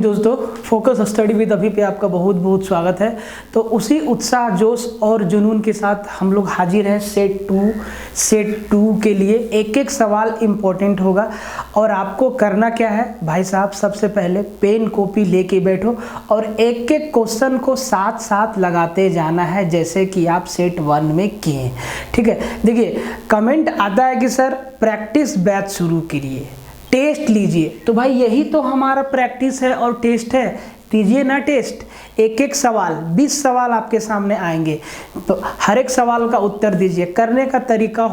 दोस्तों, focus study with अभी पे आपका बहुत बहुत स्वागत है। तो उसी उत्साह, जोश और जुनून के साथ हम लोग हाजिर हैं सेट टू के लिए। एक एक सवाल इम्पोर्टेंट होगा और आपको करना क्या है भाई साहब, सबसे पहले पेन कॉपी लेके बैठो और एक एक क्वेश्चन को साथ साथ लगाते जाना है, जैसे कि आप सेट वन में किए। ठीक है, देखिए कमेंट आता है कि सर प्रैक्टिस बैच शुरू करिए, टेस्ट लीजिए। तो भाई यही तो हमारा प्रैक्टिस है और टेस्ट है, दीजिए ना टेस्ट। एक एक सवाल 20 सवाल आपके सामने आएंगे, तो हर एक सवाल का उत्तर दीजिए। करने का तरीका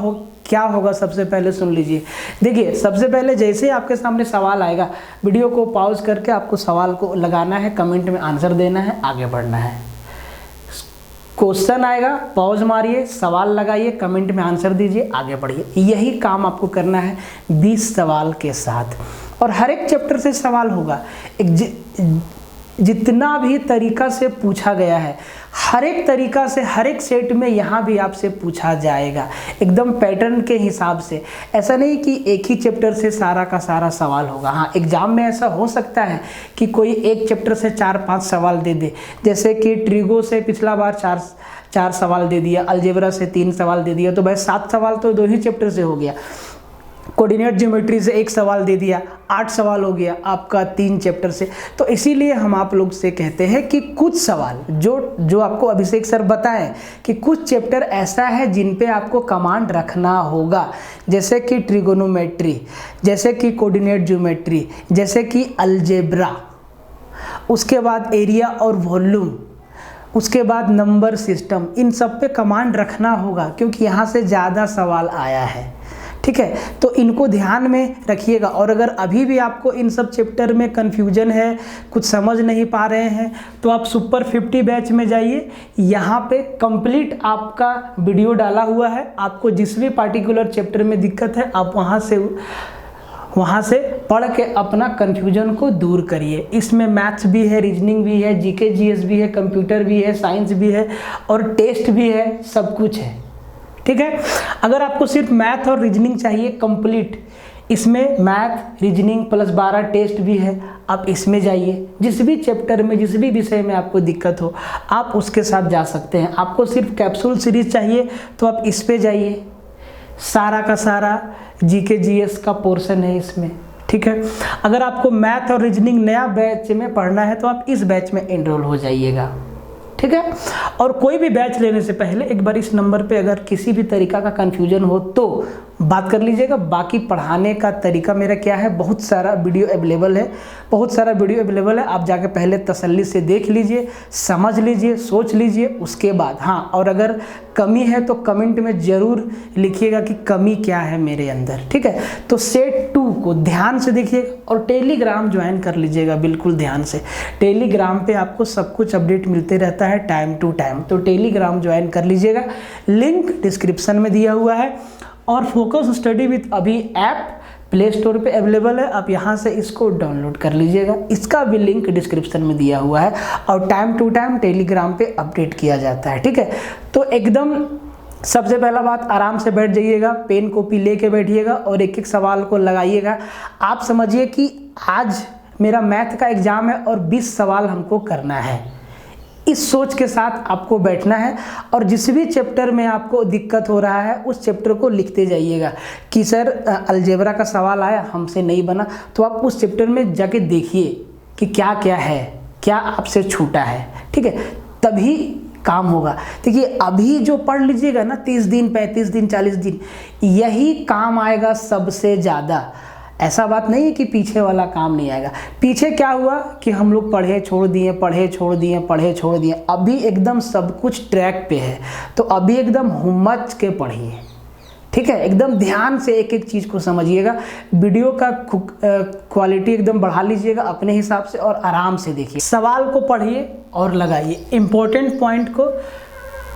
क्या होगा, सबसे पहले सुन लीजिए। देखिए सबसे पहले जैसे ही आपके सामने सवाल आएगा, वीडियो को पॉज करके आपको सवाल को लगाना है, कमेंट में आंसर देना है, आगे बढ़ना है। क्वेश्चन आएगा, पॉज मारिए, सवाल लगाइए, कमेंट में आंसर दीजिए, आगे बढ़िए। यही काम आपको करना है 20 सवाल के साथ। और हर एक चैप्टर से सवाल होगा, जितना भी तरीका से पूछा गया है, हर एक तरीका से हर एक सेट में यहाँ भी आपसे पूछा जाएगा, एकदम पैटर्न के हिसाब से। ऐसा नहीं कि एक ही चैप्टर से सारा का सारा सवाल होगा। हाँ, एग्जाम में ऐसा हो सकता है कि कोई एक चैप्टर से 4-5 सवाल दे दे, जैसे कि ट्रिगो से पिछला बार चार सवाल दे दिया, अलजेब्रा से 3 सवाल दे दिया, तो भाई 7 सवाल तो 2 ही चैप्टर से हो गया। कोऑर्डिनेट ज्योमेट्री से 1 सवाल दे दिया, 8 सवाल हो गया आपका 3 चैप्टर से। तो इसीलिए हम आप लोग से कहते हैं कि कुछ सवाल जो आपको अभिषेक सर बताएं कि कुछ चैप्टर ऐसा है जिन पे आपको कमांड रखना होगा, जैसे कि ट्रिगोनोमेट्री, जैसे कि कोऑर्डिनेट ज्योमेट्री, जैसे कि अलजेब्रा, उसके बाद एरिया और वॉल्यूम, उसके बाद नंबर सिस्टम। इन सब पे कमांड रखना होगा क्योंकि यहाँ से ज़्यादा सवाल आया है। ठीक है, तो इनको ध्यान में रखिएगा। और अगर अभी भी आपको इन सब चैप्टर में कन्फ्यूजन है, कुछ समझ नहीं पा रहे हैं, तो आप सुपर 50 बैच में जाइए। यहाँ पे कंप्लीट आपका वीडियो डाला हुआ है। आपको जिस भी पार्टिकुलर चैप्टर में दिक्कत है, आप वहाँ से पढ़ के अपना कन्फ्यूजन को दूर करिए। इसमें मैथ्स भी है, रीजनिंग भी है, जीके जीएस भी है, कंप्यूटर भी है, साइंस भी है और टेस्ट भी है, सब कुछ है। ठीक है, अगर आपको सिर्फ मैथ और रीजनिंग चाहिए कंप्लीट, इसमें मैथ रीजनिंग प्लस 12 टेस्ट भी है, आप इसमें जाइए। जिस भी चैप्टर में, जिस भी विषय में आपको दिक्कत हो, आप उसके साथ जा सकते हैं। आपको सिर्फ कैप्सूल सीरीज चाहिए तो आप इस पे जाइए, सारा का सारा जीके जीएस का पोर्शन है इसमें। ठीक है, अगर आपको मैथ और रीजनिंग नया बैच में पढ़ना है तो आप इस बैच में एनरोल हो जाइएगा। ठीक है, और कोई भी बैच लेने से पहले एक बार इस नंबर पे अगर किसी भी तरीका का कन्फ्यूजन हो तो बात कर लीजिएगा। बाकी पढ़ाने का तरीका मेरा क्या है, बहुत सारा वीडियो अवेलेबल है, आप जाके पहले तसल्ली से देख लीजिए, समझ लीजिए, सोच लीजिए, उसके बाद हाँ। और अगर कमी है तो कमेंट में ज़रूर लिखिएगा कि कमी क्या है मेरे अंदर। ठीक है, तो सेट 2 को ध्यान से देखिएगा और टेलीग्राम ज्वाइन कर लीजिएगा, बिल्कुल ध्यान से। टेलीग्राम पे आपको सब कुछ अपडेट मिलते रहता है टाइम टू टाइम, तो टेलीग्राम ज्वाइन कर लीजिएगा। लिंक डिस्क्रिप्शन में दिया हुआ है। और फोकस स्टडी विद अभी ऐप प्ले स्टोर पे अवेलेबल है, आप यहाँ से इसको डाउनलोड कर लीजिएगा। इसका भी लिंक डिस्क्रिप्शन में दिया हुआ है और टाइम टू टाइम टेलीग्राम पे अपडेट किया जाता है। ठीक है, तो एकदम सबसे पहला बात, आराम से बैठ जाइएगा, पेन कॉपी लेके बैठिएगा और एक एक सवाल को लगाइएगा। आप समझिए कि आज मेरा मैथ का एग्जाम है और 20 सवाल हमको करना है। इस सोच के साथ आपको बैठना है और जिस भी चैप्टर में आपको दिक्कत हो रहा है उस चैप्टर को लिखते जाइएगा कि सर अलजेब्रा का सवाल आया, हमसे नहीं बना, तो आप उस चैप्टर में जाके देखिए कि क्या क्या है, क्या आपसे छूटा है। ठीक है, तभी काम होगा। देखिए अभी जो पढ़ लीजिएगा ना 30 दिन, 35 दिन, 40 दिन, यही काम आएगा सबसे ज़्यादा। ऐसा बात नहीं है कि पीछे वाला काम नहीं आएगा। पीछे क्या हुआ कि हम लोग पढ़े छोड़ दिए। अभी एकदम सब कुछ ट्रैक पे है, तो अभी एकदम हुम्मत के पढ़िए। ठीक है, एकदम ध्यान से एक एक चीज़ को समझिएगा। वीडियो का क्वालिटी एकदम बढ़ा लीजिएगा अपने हिसाब से और आराम से देखिए। सवाल को पढ़िए और लगाइए, इंपॉर्टेंट पॉइंट को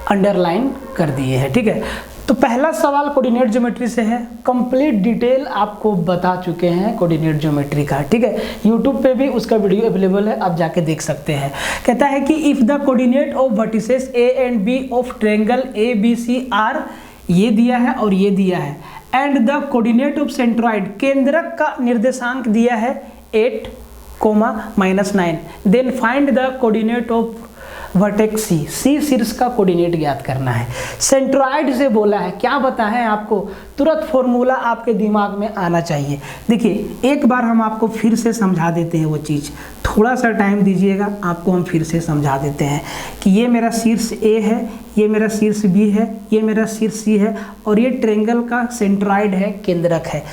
अंडरलाइन कर दिए है। ठीक है, तो पहला सवाल कोऑर्डिनेट ज्योमेट्री से है। कंप्लीट डिटेल आपको बता चुके हैं कोऑर्डिनेट ज्योमेट्री का। ठीक है, यूट्यूब पे भी उसका वीडियो अवेलेबल है, आप जाके देख सकते हैं। कहता है कि if the coordinate of vertices A and B of triangle A B C are, ये दिया है और ये दिया है, and the coordinate of centroid, केंद्रक का निर्देशांक दिया है 8, -9। Then find the coordinate of vertex C, C शीर्ष का कोऑर्डिनेट ज्ञात करना है। सेंट्रॉइड से बोला है, क्या बताएं आपको, तुरंत फॉर्मूला आपके दिमाग में आना चाहिए। देखिए एक बार हम आपको फिर से समझा देते हैं वो चीज़, थोड़ा सा टाइम दीजिएगा, आपको हम फिर से समझा देते हैं कि ये मेरा शीर्ष ए है, ये मेरा शीर्ष बी है, ये मेरा शीर्ष सी है, और ये ट्रायंगल का सेंट्रॉइड है, केंद्रक है।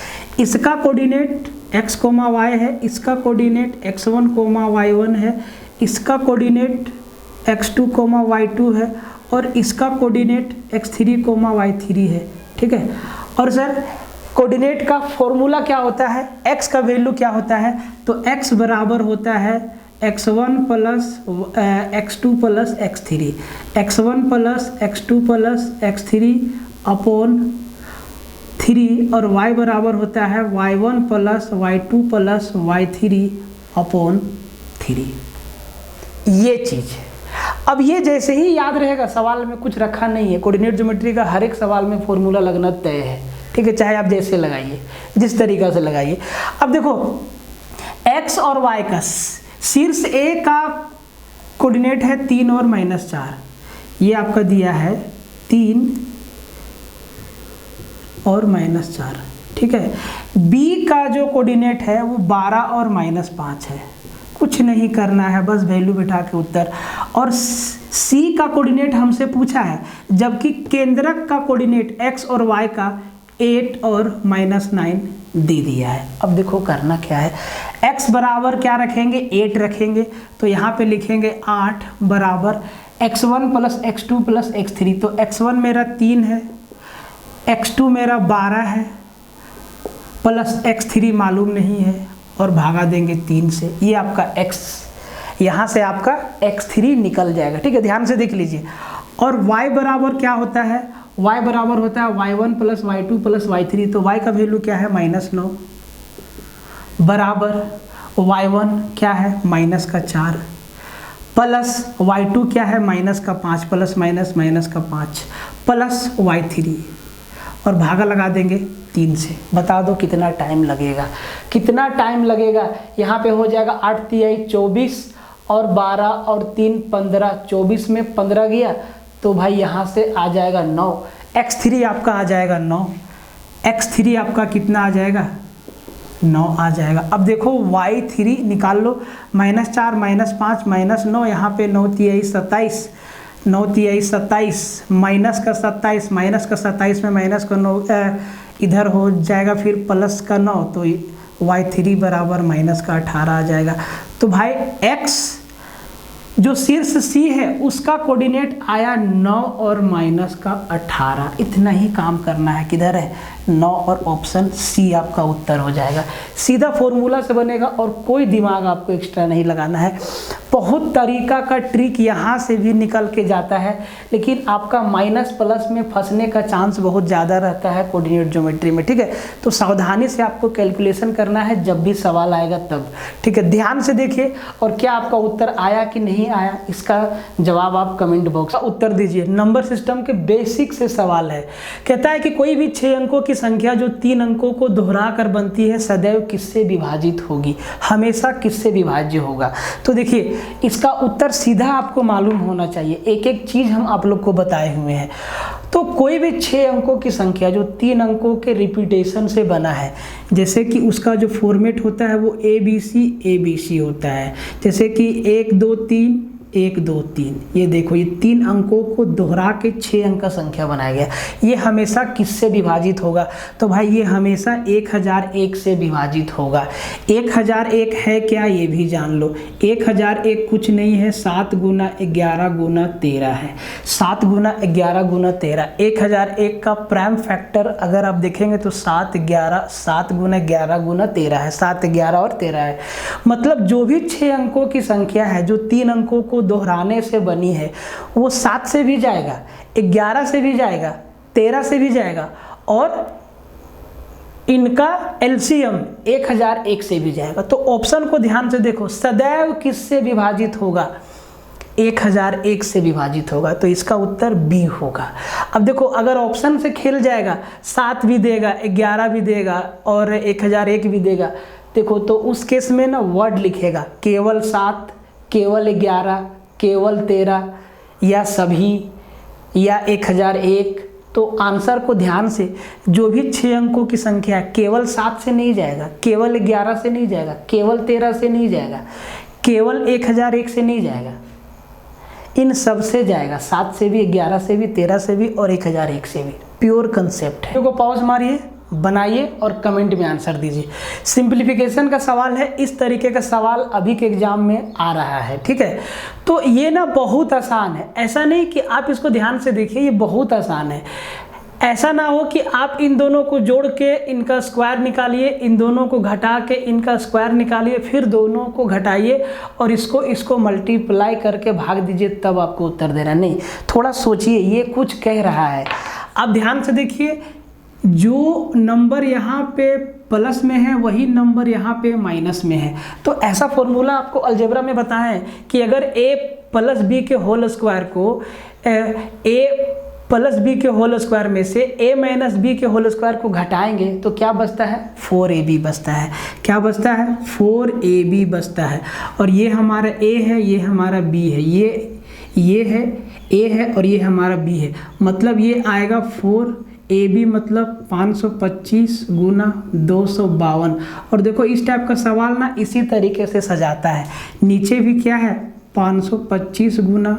इसका कोऑर्डिनेट x, y है, इसका कोऑर्डिनेट x1, y1 है, इसका कोऑर्डिनेट x2, y2 है, और इसका कोऑर्डिनेट x3, y3 है। ठीक है, और सर कोऑर्डिनेट का फॉर्मूला क्या होता है, x का वैल्यू क्या होता है, तो x बराबर होता है x1 plus x2 plus x3, x1 plus x2 plus x3 upon 3, और y बराबर होता है y1 plus y2 plus y3 upon 3। ये चीज़ है। अब ये जैसे ही याद रहेगा, सवाल में कुछ रखा नहीं है, कोऑर्डिनेट ज्योमेट्री का हर एक सवाल में फॉर्मूला लगना तय है। ठीक है, चाहे आप जैसे लगाइए, जिस तरीका से लगाइए। अब देखो x और y का शीर्ष A का कोऑर्डिनेट है 3 और -4, ये आपका दिया है 3 और -4। ठीक है, B का जो कोऑर्डिनेट है वो 12 और -5 है, कुछ नहीं करना है, बस वैल्यू बिठा के उत्तर। और C का कोऑर्डिनेट हमसे पूछा है, जबकि केंद्रक का कोऑर्डिनेट x और y का 8 और -9 दे दिया है। अब देखो करना क्या है, x बराबर क्या रखेंगे, 8 रखेंगे, तो यहाँ पे लिखेंगे 8 बराबर x1 plus x2 plus x3। तो x1 मेरा 3 है, x2 मेरा 12 है, प्लस x3 मालूम नहीं है, और भागा देंगे 3 से, ये आपका x, यहाँ से आपका x3 निकल जाएगा। ठीक है, ध्यान से देख लीजिए। और y बराबर क्या होता है, y बराबर होता है y1 plus y2 plus y3, तो y का वैल्यू क्या है -9 बराबर y1 क्या है -4 प्लस y2 क्या है -5 प्लस -5 प्लस y3, और भागा लगा देंगे 3 से। बता दो कितना टाइम लगेगा, कितना टाइम लगेगा। यहाँ पे हो जाएगा 8 × 24 और 12 और 3 15, 24 में 15 गया, तो भाई यहाँ से आ जाएगा 9, x3 आपका आ जाएगा 9, x3 आपका कितना आ जाएगा 9 आ जाएगा। अब देखो y3 निकाल लो, -4 -5 -9, यहाँ पे 9 × 27, 9 × 27 माइनस का 27, माइनस का 27 में माइनस का 9 इधर हो जाएगा, फिर प्लस का 9, तो y3 बराबर -18 आ जाएगा। तो भाई x जो शीर्ष C है उसका कोऑर्डिनेट आया 9 और -18, इतना ही काम करना है। किधर है 9, और ऑप्शन C आपका उत्तर हो जाएगा। सीधा फॉर्मूला से बनेगा और कोई दिमाग आपको एक्स्ट्रा नहीं लगाना है। बहुत तरीका का ट्रिक यहाँ से भी निकल के जाता है, लेकिन आपका माइनस प्लस में फंसने का चांस बहुत ज़्यादा रहता है कोऑर्डिनेट ज्योमेट्री में। ठीक है, तो सावधानी से आपको कैलकुलेशन करना है जब भी सवाल आएगा तब। ठीक है, ध्यान से देखिए, और क्या आपका उत्तर आया कि नहीं आया, इसका जवाब आप कमेंट बॉक्स में उत्तर दीजिए। नंबर सिस्टम के बेसिक से सवाल है, कहता है कि कोई भी 6 अंकों की संख्या जो 3 अंकों को दोहरा कर बनती है सदैव किससे विभाजित होगी, हमेशा किससे विभाज्य होगा। तो देखिए इसका उत्तर सीधा आपको मालूम होना चाहिए, एक एक चीज हम आप लोग को बताए हुए हैं। तो कोई भी 6 अंकों की संख्या जो 3 अंकों के रिपीटेशन से बना है, जैसे कि उसका जो फॉर्मेट होता है वो ABC होता है, जैसे कि 1 2 3 1 2 3, ये देखो ये 3 अंकों को दोहरा के 6 अंक का संख्या बनाया गया। ये हमेशा किससे विभाजित होगा, तो भाई ये हमेशा 1001 से विभाजित होगा। 1001 है क्या, ये भी जान लो। 1001 कुछ नहीं है, 7 × 11 × 13 है। 7 × 11 × 13, 1001 का प्राइम फैक्टर अगर आप देखेंगे तो 7 × 11 × 13 है, 7 11 और 13 है। मतलब जो भी 6 अंकों की संख्या है जो 3 अंकों को दोहराने से बनी है वो 7 से भी जाएगा, 11 से भी जाएगा, 13 से भी जाएगा, और इनका एलसीएम 1001 से भी जाएगा। तो ऑप्शन को ध्यान से देखो, सदैव किससे विभाजित होगा, 1001 से विभाजित होगा, तो इसका उत्तर बी होगा। अब देखो अगर ऑप्शन से खेल जाएगा, 7 भी देगा, 11 भी देगा और 1001 भी देगा, देखो तो उस केस में ना वर्ड लिखेगा केवल 7, केवल 11, केवल 13 या सभी या 1001। तो आंसर को ध्यान से, जो भी 6 अंकों की संख्या है केवल 7 से नहीं जाएगा, केवल 11 से नहीं जाएगा, केवल 13 से नहीं जाएगा, केवल 1001 से नहीं जाएगा, इन सब से जाएगा। 7 से भी, 11 से भी, 13 से भी और 1001 से भी। प्योर कंसेप्ट है। को पॉज मारिए, बनाइए और कमेंट में आंसर दीजिए। सिंप्लीफिकेशन का सवाल है, इस तरीके का सवाल अभी के एग्जाम में आ रहा है, ठीक है। तो ये ना बहुत आसान है, ऐसा नहीं कि आप इसको ध्यान से देखिए, ये बहुत आसान है। ऐसा ना हो कि आप इन दोनों को जोड़ के इनका स्क्वायर निकालिए, इन दोनों को घटा के इनका स्क्वायर निकालिए, फिर दोनों को घटाइए और इसको मल्टीप्लाई करके भाग दीजिए, तब आपको उत्तर देना। नहीं, थोड़ा सोचिए, ये कुछ कह रहा है। आप ध्यान से देखिए, जो नंबर यहाँ पे प्लस में है वही नंबर यहाँ पे माइनस में है। तो ऐसा फॉर्मूला आपको अलजेब्रा में बताएं कि अगर a प्लस बी के होल स्क्वायर को a प्लस बी के होल स्क्वायर में से a माइनस बी के होल स्क्वायर को घटाएंगे तो क्या बचता है? 4ab बचता है। क्या बचता है? 4ab बचता है। और ये हमारा a है, ये हमारा b है, ये है a है और ये हमारा b है। मतलब ये आएगा 4ab मतलब 525 गुना 252। और देखो इस टाइप का सवाल ना इसी तरीके से सजाता है। नीचे भी क्या है? 525 गुना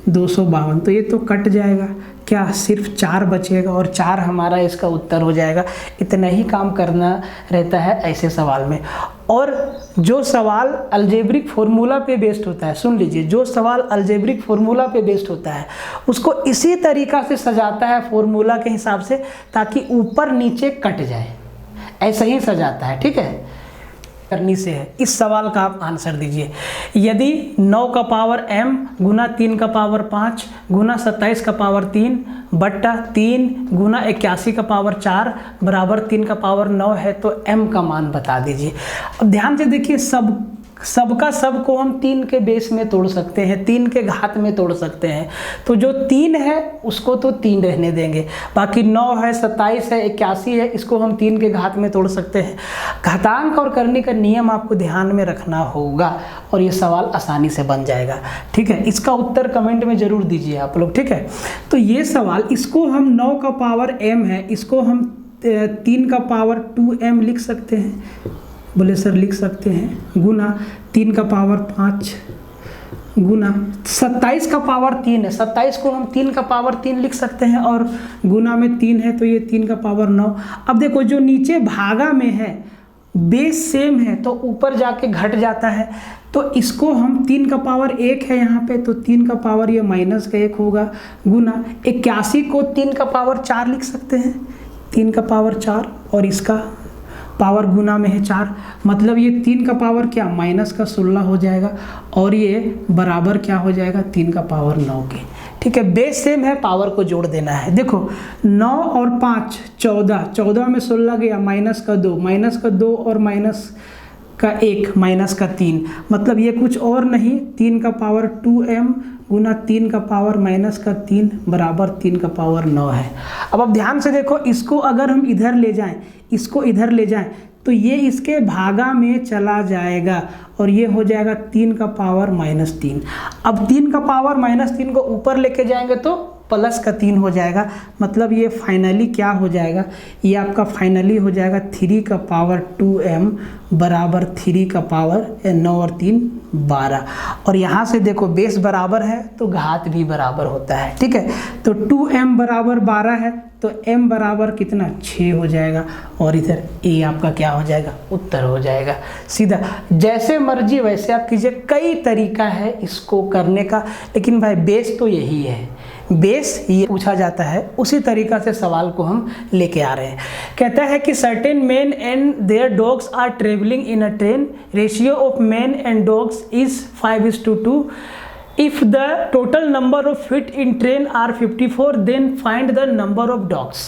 252। तो ये तो कट जाएगा, क्या सिर्फ 4 बचेगा और 4 हमारा इसका उत्तर हो जाएगा। इतना ही काम करना रहता है ऐसे सवाल में। और जो सवाल अलजेब्रिक फार्मूला पे बेस्ड होता है, सुन लीजिए, जो सवाल अलजेब्रिक फार्मूला पे बेस्ड होता है उसको इसी तरीक़ा से सजाता है फार्मूला के हिसाब से, ताकि ऊपर नीचे कट जाए, ऐसा ही सजाता है, ठीक है। करनी से है, इस सवाल का आप आंसर दीजिए। यदि 9 का पावर m गुना 3 का पावर 5 गुना 27 का पावर 3 बट्टा 3 गुना 81 का पावर 4 बराबर 3 का पावर 9 है तो m का मान बता दीजिए। अब ध्यान से देखिए, सबका सब को हम 3 के बेस में तोड़ सकते हैं, 3 के घात में तोड़ सकते हैं। तो जो 3 है उसको तो 3 रहने देंगे, बाकी 9 है, 27 है, 81 है, इसको हम 3 के घात में तोड़ सकते हैं। घातांक और करने का नियम आपको ध्यान में रखना होगा और ये सवाल आसानी से बन जाएगा, ठीक है। इसका उत्तर कमेंट में ज़रूर दीजिए आप लोग, ठीक है। तो ये सवाल, इसको हम 9 का पावर m है, इसको हम 3 का पावर 2m लिख सकते हैं। बोले सर लिख सकते हैं, गुना 3 का पावर 5 गुना 27 का पावर 3 है, 27 को हम 3 का पावर 3 लिख सकते हैं और गुना में 3 है तो ये 3 का पावर 9। अब देखो जो नीचे भागा में है बेस सेम है तो ऊपर जाके घट जाता है, तो इसको हम 3 का पावर 1 है यहाँ पे, तो 3 का पावर ये माइनस का 1 होगा, गुना 81 को 3 का पावर 4 लिख सकते हैं, 3 का पावर 4 और इसका पावर गुना में है 4, मतलब ये 3 का पावर क्या माइनस का 16 हो जाएगा और ये बराबर क्या हो जाएगा 3 का पावर 9 के, ठीक है। बेस सेम है, पावर को जोड़ देना है। देखो 9 और 5 14, 14 में 16 गया, माइनस का 2 और माइनस का 1 माइनस का 3, मतलब ये कुछ और नहीं 3 का पावर 2m गुना 3 का पावर माइनस का 3 बराबर 3 का पावर 9 है। अब ध्यान से देखो, इसको अगर हम इधर ले जाएं, इसको इधर ले जाएं तो ये इसके भागा में चला जाएगा और ये हो जाएगा 3 का पावर -3। अब 3 का पावर -3 को ऊपर लेके जाएंगे तो प्लस का 3 हो जाएगा, मतलब ये फाइनली क्या हो जाएगा, ये आपका फाइनली हो जाएगा 3 का पावर 2m बराबर 3 का पावर 9 और 3 12। और यहाँ से देखो बेस बराबर है तो घात भी बराबर होता है, ठीक है। तो 2m बराबर 12 है तो m बराबर कितना 6 हो जाएगा और इधर a आपका क्या हो जाएगा, उत्तर हो जाएगा। सीधा जैसे मर्जी वैसे आप कीजिए, कई तरीका है इसको करने का, लेकिन भाई बेस तो यही है, बेस ये पूछा जाता है, उसी तरीका से सवाल को हम लेके आ रहे हैं। कहता है कि certain man and their dogs are travelling in a train, ratio of man and dogs is 5:2। If the total number of feet in train are 54, then find the number of dogs.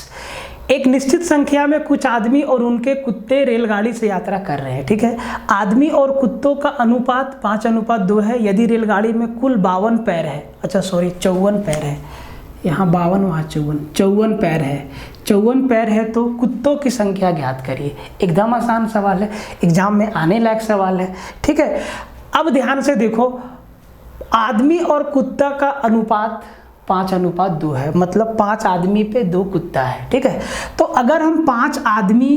एक निश्चित संख्या में कुछ आदमी और उनके कुत्ते रेलगाड़ी से यात्रा कर रहे हैं, ठीक है। आदमी और कुत्तों का अनुपात 5:2 है। यदि रेलगाड़ी में कुल 52 पैर है, अच्छा सॉरी 54 पैर है, यहाँ 52, वहाँ 54, 54 पैर है। 54 पैर है तो कुत्तों की संख्या ज्ञात करिए। एकदम आसान सवाल है, एग्जाम में आने लायक सवाल है, ठीक है। अब ध्यान से देखो, आदमी और कुत्ता का अनुपात 5:2 है, मतलब 5 आदमी पे 2 कुत्ता है, ठीक है। तो अगर हम 5 आदमी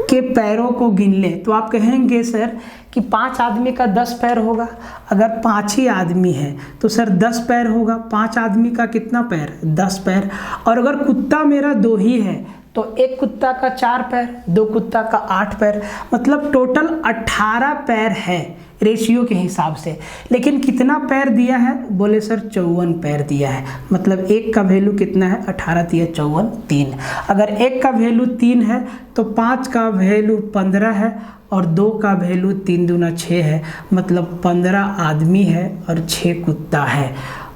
के पैरों को गिन लें तो आप कहेंगे सर कि 5 आदमी का 10 पैर होगा। अगर 5 ही आदमी हैं तो सर 10 पैर होगा। 5 आदमी का कितना पैर? 10 पैर। और अगर कुत्ता मेरा 2 ही है तो एक कुत्ता का 4 पैर, 2 कुत्ता का 8 पैर, मतलब टोटल 18 पैर है रेशियो के हिसाब से। लेकिन कितना पैर दिया है? बोले सर 54 पैर दिया है। मतलब एक का वैल्यू कितना है? 18 × 54 3। अगर एक का वैल्यू 3 है तो 5 का वैल्यू 15 है और 2 का वैल्यू 3 दूना 6 है, मतलब 15 आदमी है और 6 कुत्ता है।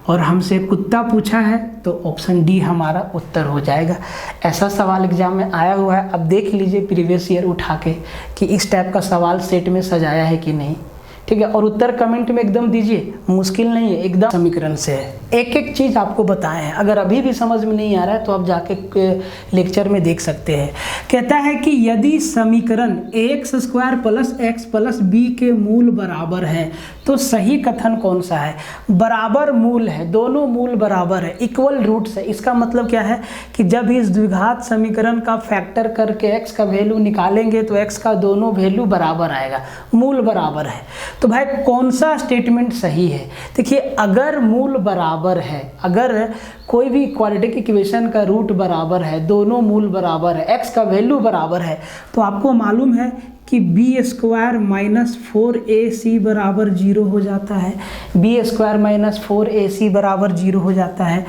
और हमसे कुत्ता पूछा है तो ऑप्शन डी हमारा उत्तर हो जाएगा। ऐसा सवाल एग्जाम में आया हुआ है। अब देख लीजिए प्रीवियस ईयर उठा के कि इस टाइप का सवाल सेट में सजाया है कि नहीं, ठीक है। और उत्तर कमेंट में एकदम दीजिए, मुश्किल नहीं है, एकदम समीकरण से है। एक एक चीज़ आपको बताए हैं। अगर अभी भी समझ में नहीं आ रहा है तो आप जाके लेक्चर में देख सकते हैं। कहता है कि यदि समीकरण ax² + x + b के मूल बराबर है तो सही कथन कौन सा है? बराबर मूल है, दोनों मूल बराबर है, इक्वल रूट्स है। इसका मतलब क्या है कि जब इस द्विघात समीकरण का फैक्टर करके x का वैल्यू निकालेंगे तो x का दोनों वैल्यू बराबर आएगा, मूल बराबर है। तो भाई कौन सा स्टेटमेंट सही है? देखिए, अगर मूल बराबर है, अगर कोई भी क्वाड्रेटिक इक्वेशन का रूट बराबर है, दोनों मूल बराबर है, x का वैल्यू बराबर है, तो आपको मालूम है कि b² - 4ac बराबर 0 हो जाता है। b² - 4ac बराबर 0 हो जाता है।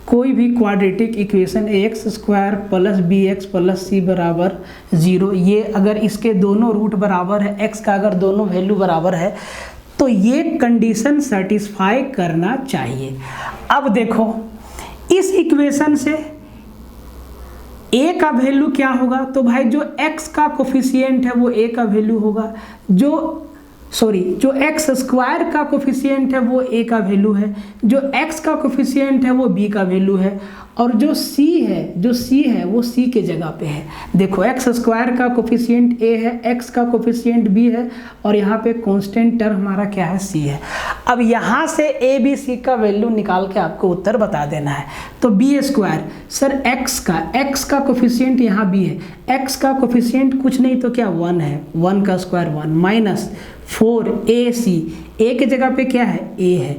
कोई भी quadratic equation ax² + bx + c बराबर 0, ये अगर इसके दोनों रूट बराबर है, x का अगर दोनों वैल्यू बराबर है तो ये कंडीशन सेटिस्फाई करना चाहिए। अब देखो, इस इक्वेशन से a का वैल्यू क्या होगा? तो भाई जो x का कोफिशिएंट है वो a का वैल्यू होगा, जो x² का कोफिशिएंट है वो a का वैल्यू है, जो x का कोफिशिएंट है वो b का वैल्यू है, और जो c है वो c के जगह पे है। देखो, x² का कोफिशिएंट a है, x का कोफिशिएंट b है, और यहाँ पे कांस्टेंट टर्म हमारा क्या है? c है। अब यहाँ से a b c का वैल्यू निकाल के आपको उत्तर बता देना है। तो b² सर x का कोफिशिएंट यहाँ b है, x का कोफिशिएंट कुछ नहीं तो क्या 1 है, 1 का स्क्वायर 1 माइनस 4ac, a के जगह पे क्या है? a है,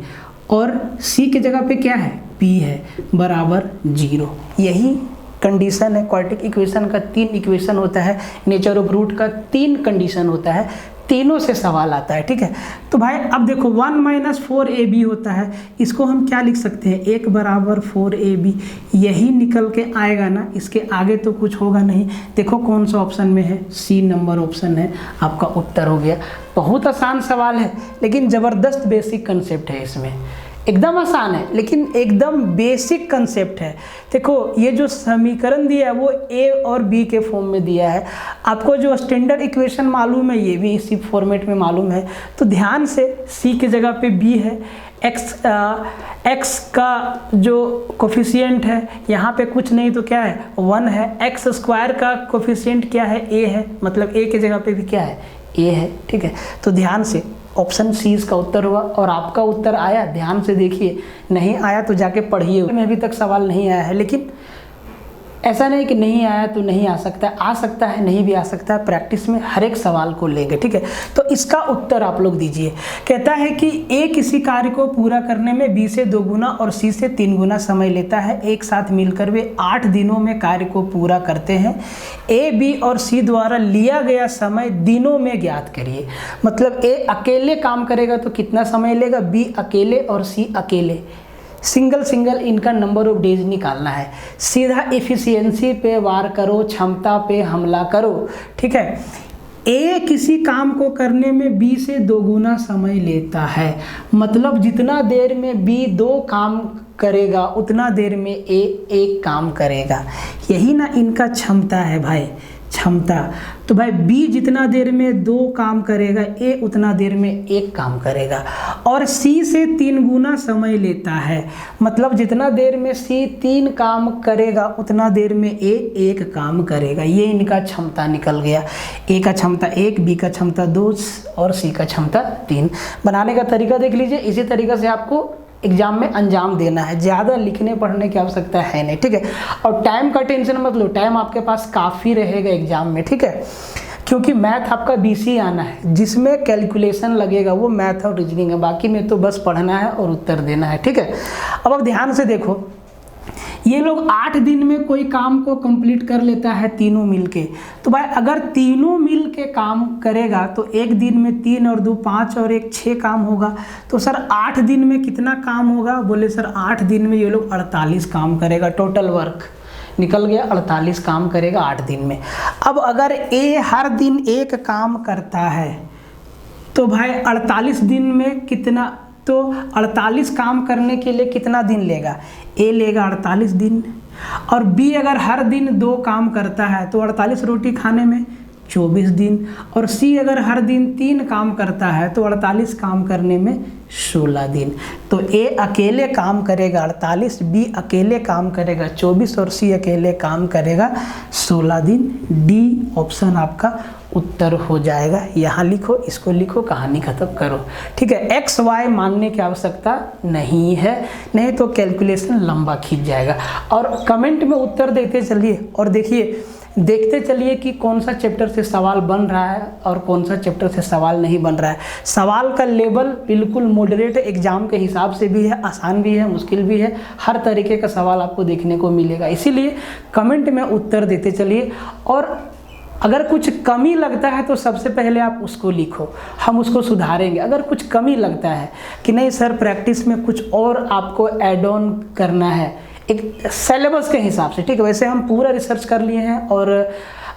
और c के जगह पे क्या है? b है, बराबर 0। यही कंडीशन है क्वाड्रेटिक इक्वेशन का। 3 इक्वेशन होता है, नेचर ऑफ रूट का 3 कंडीशन होता है, तीनों से सवाल आता है, ठीक है। तो भाई अब देखो 1 - 4ab होता है, इसको हम क्या लिख सकते हैं? 1 बराबर 4ab, यही निकल के आएगा ना, इसके आगे तो कुछ होगा नहीं। देखो कौन सा ऑप्शन में है? C नंबर ऑप्शन है, आपका उत्तर हो गया। बहुत आसान सवाल है लेकिन ज़बरदस्त बेसिक कंसेप्ट है इसमें, एकदम आसान है लेकिन एकदम बेसिक कंसेप्ट है। देखो, ये जो समीकरण दिया है वो a और b के फॉर्म में दिया है। आपको जो स्टैंडर्ड इक्वेशन मालूम है ये भी इसी फॉर्मेट में मालूम है। तो ध्यान से, c के जगह पे b है, x का जो कोफिशिएंट है यहाँ पे कुछ नहीं तो क्या है? 1 है। x² का कोफिशिएंट क्या है? a है, मतलब a के जगह पे भी क्या है? a है, ठीक है। तो ध्यान से ऑप्शन सी इसका उत्तर हुआ। और आपका उत्तर आया? ध्यान से देखिए, नहीं आया तो जाके पढ़िए। में अभी तक सवाल नहीं आया है, लेकिन ऐसा नहीं कि नहीं आया तो नहीं आ सकता है, आ सकता है, नहीं भी आ सकता है। प्रैक्टिस में हर एक सवाल को लेंगे, ठीक है। तो इसका उत्तर आप लोग दीजिए। कहता है कि a किसी कार्य को पूरा करने में b से 2 गुना और c से 3 गुना समय लेता है। एक साथ मिलकर वे 8 दिनों में कार्य को पूरा करते हैं। a, b और c द्वारा लिया गया समय दिनों में ज्ञात करिए। मतलब a अकेले काम करेगा तो कितना समय लेगा? b अकेले और c अकेले, सिंगल इनका नंबर ऑफ डेज निकालना है। सीधा एफिशिएंसी पे वार करो, क्षमता पे हमला करो, ठीक है। ए किसी काम को करने में बी से 2 गुना समय लेता है, मतलब जितना देर में बी 2 काम करेगा उतना देर में ए 1 काम करेगा। यही ना इनका क्षमता है भाई, क्षमता। तो भाई बी जितना देर में 2 काम करेगा, ए उतना देर में 1 काम करेगा। और सी से 3 गुना समय लेता है, मतलब जितना देर में सी 3 काम करेगा उतना देर में ए 1 काम करेगा। ये इनका क्षमता निकल गया। ए का क्षमता 1, बी का क्षमता 2 और सी का क्षमता 3। बनाने का तरीका देख लीजिए। इसी तरीके से आपको एग्जाम में अंजाम देना है, ज़्यादा लिखने पढ़ने की आवश्यकता है नहीं, ठीक है। और टाइम का टेंशन मत लो, टाइम आपके पास काफ़ी रहेगा एग्जाम में, ठीक है, क्योंकि मैथ आपका BC आना है, जिसमें कैलकुलेशन लगेगा वो मैथ और रीजनिंग है। बाकी में तो बस पढ़ना है और उत्तर देना है, ठीक है। अब ध्यान से देखो, ये लोग 8 दिन में कोई काम को कंप्लीट कर लेता है तीनों मिलके। तो भाई अगर तीनों मिलके काम करेगा तो एक दिन में 3 और 2 5 और 1 6 काम होगा। तो सर 8 दिन में कितना काम होगा? बोले सर 8 दिन में ये लोग 48 काम करेगा। टोटल वर्क निकल गया, 48 काम करेगा 8 दिन में। अब अगर ए हर दिन 1 काम करता है तो भाई 48 दिन में कितना, तो 48 काम करने के लिए कितना दिन लेगा? ए लेगा 48 दिन। और बी अगर हर दिन 2 काम करता है तो 48 रोटी खाने में 24 दिन। और सी अगर हर दिन 3 काम करता है तो 48 काम करने में 16 दिन। तो ए अकेले काम करेगा 48, बी अकेले काम करेगा 24 और सी अकेले काम करेगा 16 दिन। डी ऑप्शन आपका उत्तर हो जाएगा। यहाँ लिखो, इसको लिखो, कहानी खत्म करो, ठीक है। XY मानने की आवश्यकता नहीं है, नहीं तो कैलकुलेशन लंबा खींच जाएगा। और कमेंट में उत्तर देते चलिए और देखिए, देखते चलिए कि कौन सा चैप्टर से सवाल बन रहा है और कौन सा चैप्टर से सवाल नहीं बन रहा है। सवाल का लेवल बिल्कुल मॉडरेट एग्जाम के हिसाब से भी है, आसान भी है, मुश्किल भी है, हर तरीके का सवाल आपको देखने को मिलेगा। इसीलिए कमेंट में उत्तर देते चलिए। और अगर कुछ कमी लगता है तो सबसे पहले आप उसको लिखो, हम उसको सुधारेंगे। अगर कुछ कमी लगता है कि नहीं सर प्रैक्टिस में कुछ और आपको ऐड ऑन करना है एक सिलेबस के हिसाब से, ठीक है। वैसे हम पूरा रिसर्च कर लिए हैं और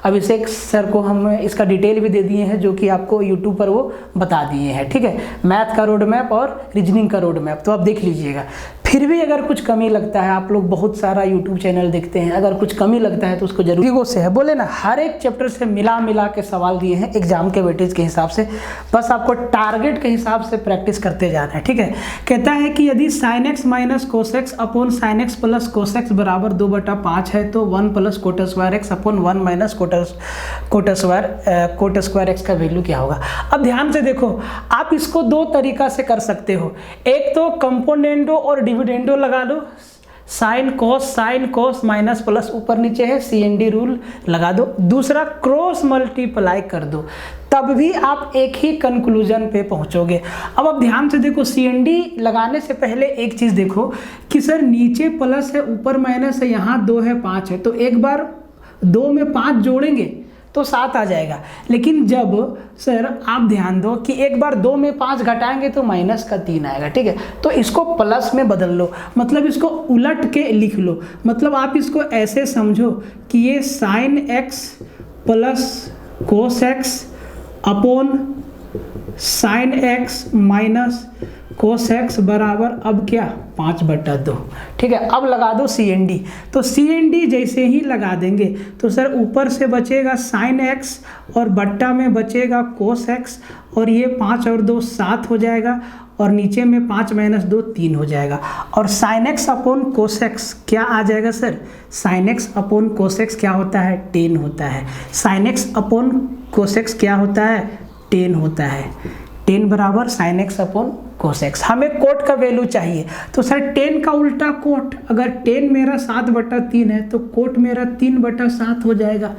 अभिषेक सर को हम इसका डिटेल भी दे दिए हैं, जो कि आपको यूट्यूब पर वो बता दिए हैं, ठीक है। मैथ का रोड मैप और रीजनिंग का रोड मैप तो आप देख लीजिएगा। फिर भी अगर कुछ कमी लगता है, आप लोग बहुत सारा यूट्यूब चैनल देखते हैं, अगर कुछ कमी लगता है तो उसको जरूर से है, बोले ना, हर एक चैप्टर से मिला के सवाल दिए हैं एग्जाम के वेटेज के हिसाब से। बस आपको टारगेट के हिसाब से प्रैक्टिस करते जाना है, ठीक है। कहता है कि यदि sin x minus cos x upon sin x plus cos x बराबर 2/5 है तो 1 plus coat square x upon 1 minus cot square x का वैल्यू क्या होगा। अब ध्यान से देखो, आप इसको 2 तरीका से कर सकते हो। एक तो कंपोनेंडो और डिविडेंडो लगा दो, साइन कोस माइनस प्लस ऊपर नीचे है, CND रूल लगा दो। दूसरा क्रॉस मल्टीप्लाई कर दो, तब भी आप एक ही कंक्लूजन पे पहुंचोगे। अब आप ध्यान से देखो, CND लगाने से पहले एक चीज देखो कि सर नीचे प्लस है ऊपर माइनस है, यहाँ 2 है 5 है, तो एक बार 2 में 5 जोड़ेंगे तो 7 आ जाएगा। लेकिन जब सर आप ध्यान दो कि एक बार 2 में 5 घटाएंगे तो माइनस का 3 आएगा, ठीक है। तो इसको प्लस में बदल लो, मतलब इसको उलट के लिख लो। मतलब आप इसको ऐसे समझो कि ये sin x plus cos x upon sin x minus cos x बराबर अब क्या 5/2, ठीक है। अब लगा दो CND, तो CND जैसे ही लगा देंगे तो सर ऊपर से बचेगा sin x और बट्टा में बचेगा कोस x, और ये 5 और 2 7 हो जाएगा, और नीचे में 5 माइनस 2 3 हो जाएगा। और sin x upon cos x क्या आ जाएगा sir? sin x upon cos x क्या होता है? 10 होता है। sin x upon cos x क्या होता है? 10 होता है। 10 बराबर sin x upon cos x. हमें कोट का वैल्यू चाहिए, तो सर 10 का उल्टा कोट, अगर 10 मेरा 7/3 है तो कोट मेरा 3/7 हो जाएगा।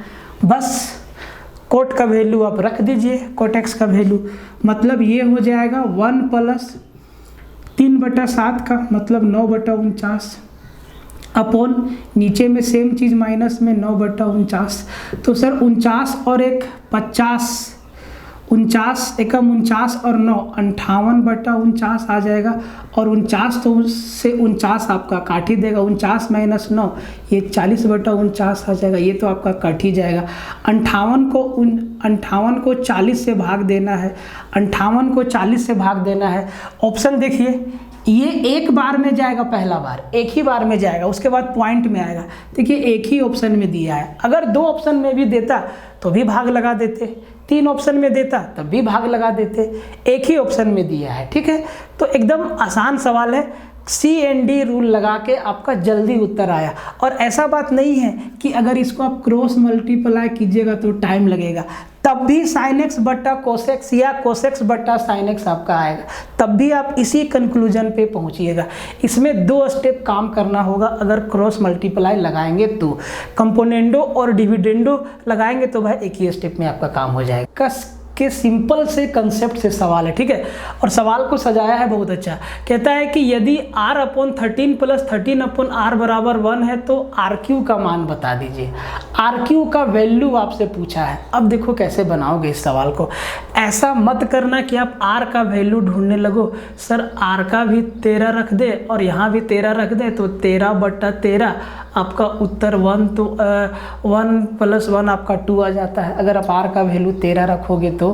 बस कोट का वैल्यू आप रख दीजिए, कोट एक्स का वैल्यू, मतलब ये हो जाएगा 1 प्लस 3/7 का मतलब 9/49 अपॉन नीचे में सेम चीज़ माइनस में 9/49। तो सर 49 और 1 50, 49 एकम 49 और 9 58/49 आ जाएगा। और 49 तो उससे 49 आपका काट ही देगा, 49 माइनस 9 ये 40/49 आ जाएगा, ये तो आपका कट ही जाएगा। 58 को 40 से भाग देना है, 58 को 40 से भाग देना है। ऑप्शन देखिए, ये एक बार में जाएगा, पहला बार एक ही बार में जाएगा, उसके बाद पॉइंट में आएगा। देखिए एक ही ऑप्शन में दिया है, अगर 2 ऑप्शन में भी देता तो भी भाग लगा देते, 3 ऑप्शन में देता तब भी भाग लगा देते, एक ही ऑप्शन में दिया है। ठीक है, तो एकदम आसान सवाल है, CND रूल लगा के आपका जल्दी उत्तर आया। और ऐसा बात नहीं है कि अगर इसको आप क्रॉस मल्टीप्लाई कीजिएगा तो टाइम लगेगा, तब भी sin x बट्टा cos x या cos x बट्टा sin x आपका आएगा, तब भी आप इसी कंक्लूजन पे पहुंचिएगा। इसमें 2 स्टेप काम करना होगा, अगर क्रॉस मल्टीप्लाई लगाएंगे तो, कंपोनेंडो और डिविडेंडो लगाएंगे तो भाई एक ही स्टेप में आपका काम हो जाएगा। के सिंपल से कंसेप्ट से सवाल है। ठीक है, और सवाल को सजाया है बहुत अच्छा। कहता है कि यदि r/13 + 13/r बराबर 1 है तो RQ का मान बता दीजिए। RQ का वैल्यू आपसे पूछा है। अब देखो कैसे बनाओगे इस सवाल को। ऐसा मत करना कि आप r का वैल्यू ढूंढने लगो, सर r का भी 13 रख दे और यहाँ भी 13 रख दे तो 13/13 आपका उत्तर 1, तो 1 + 1 आपका 2 आ जाता है। अगर आप r का वैल्यू 13 रखोगे तो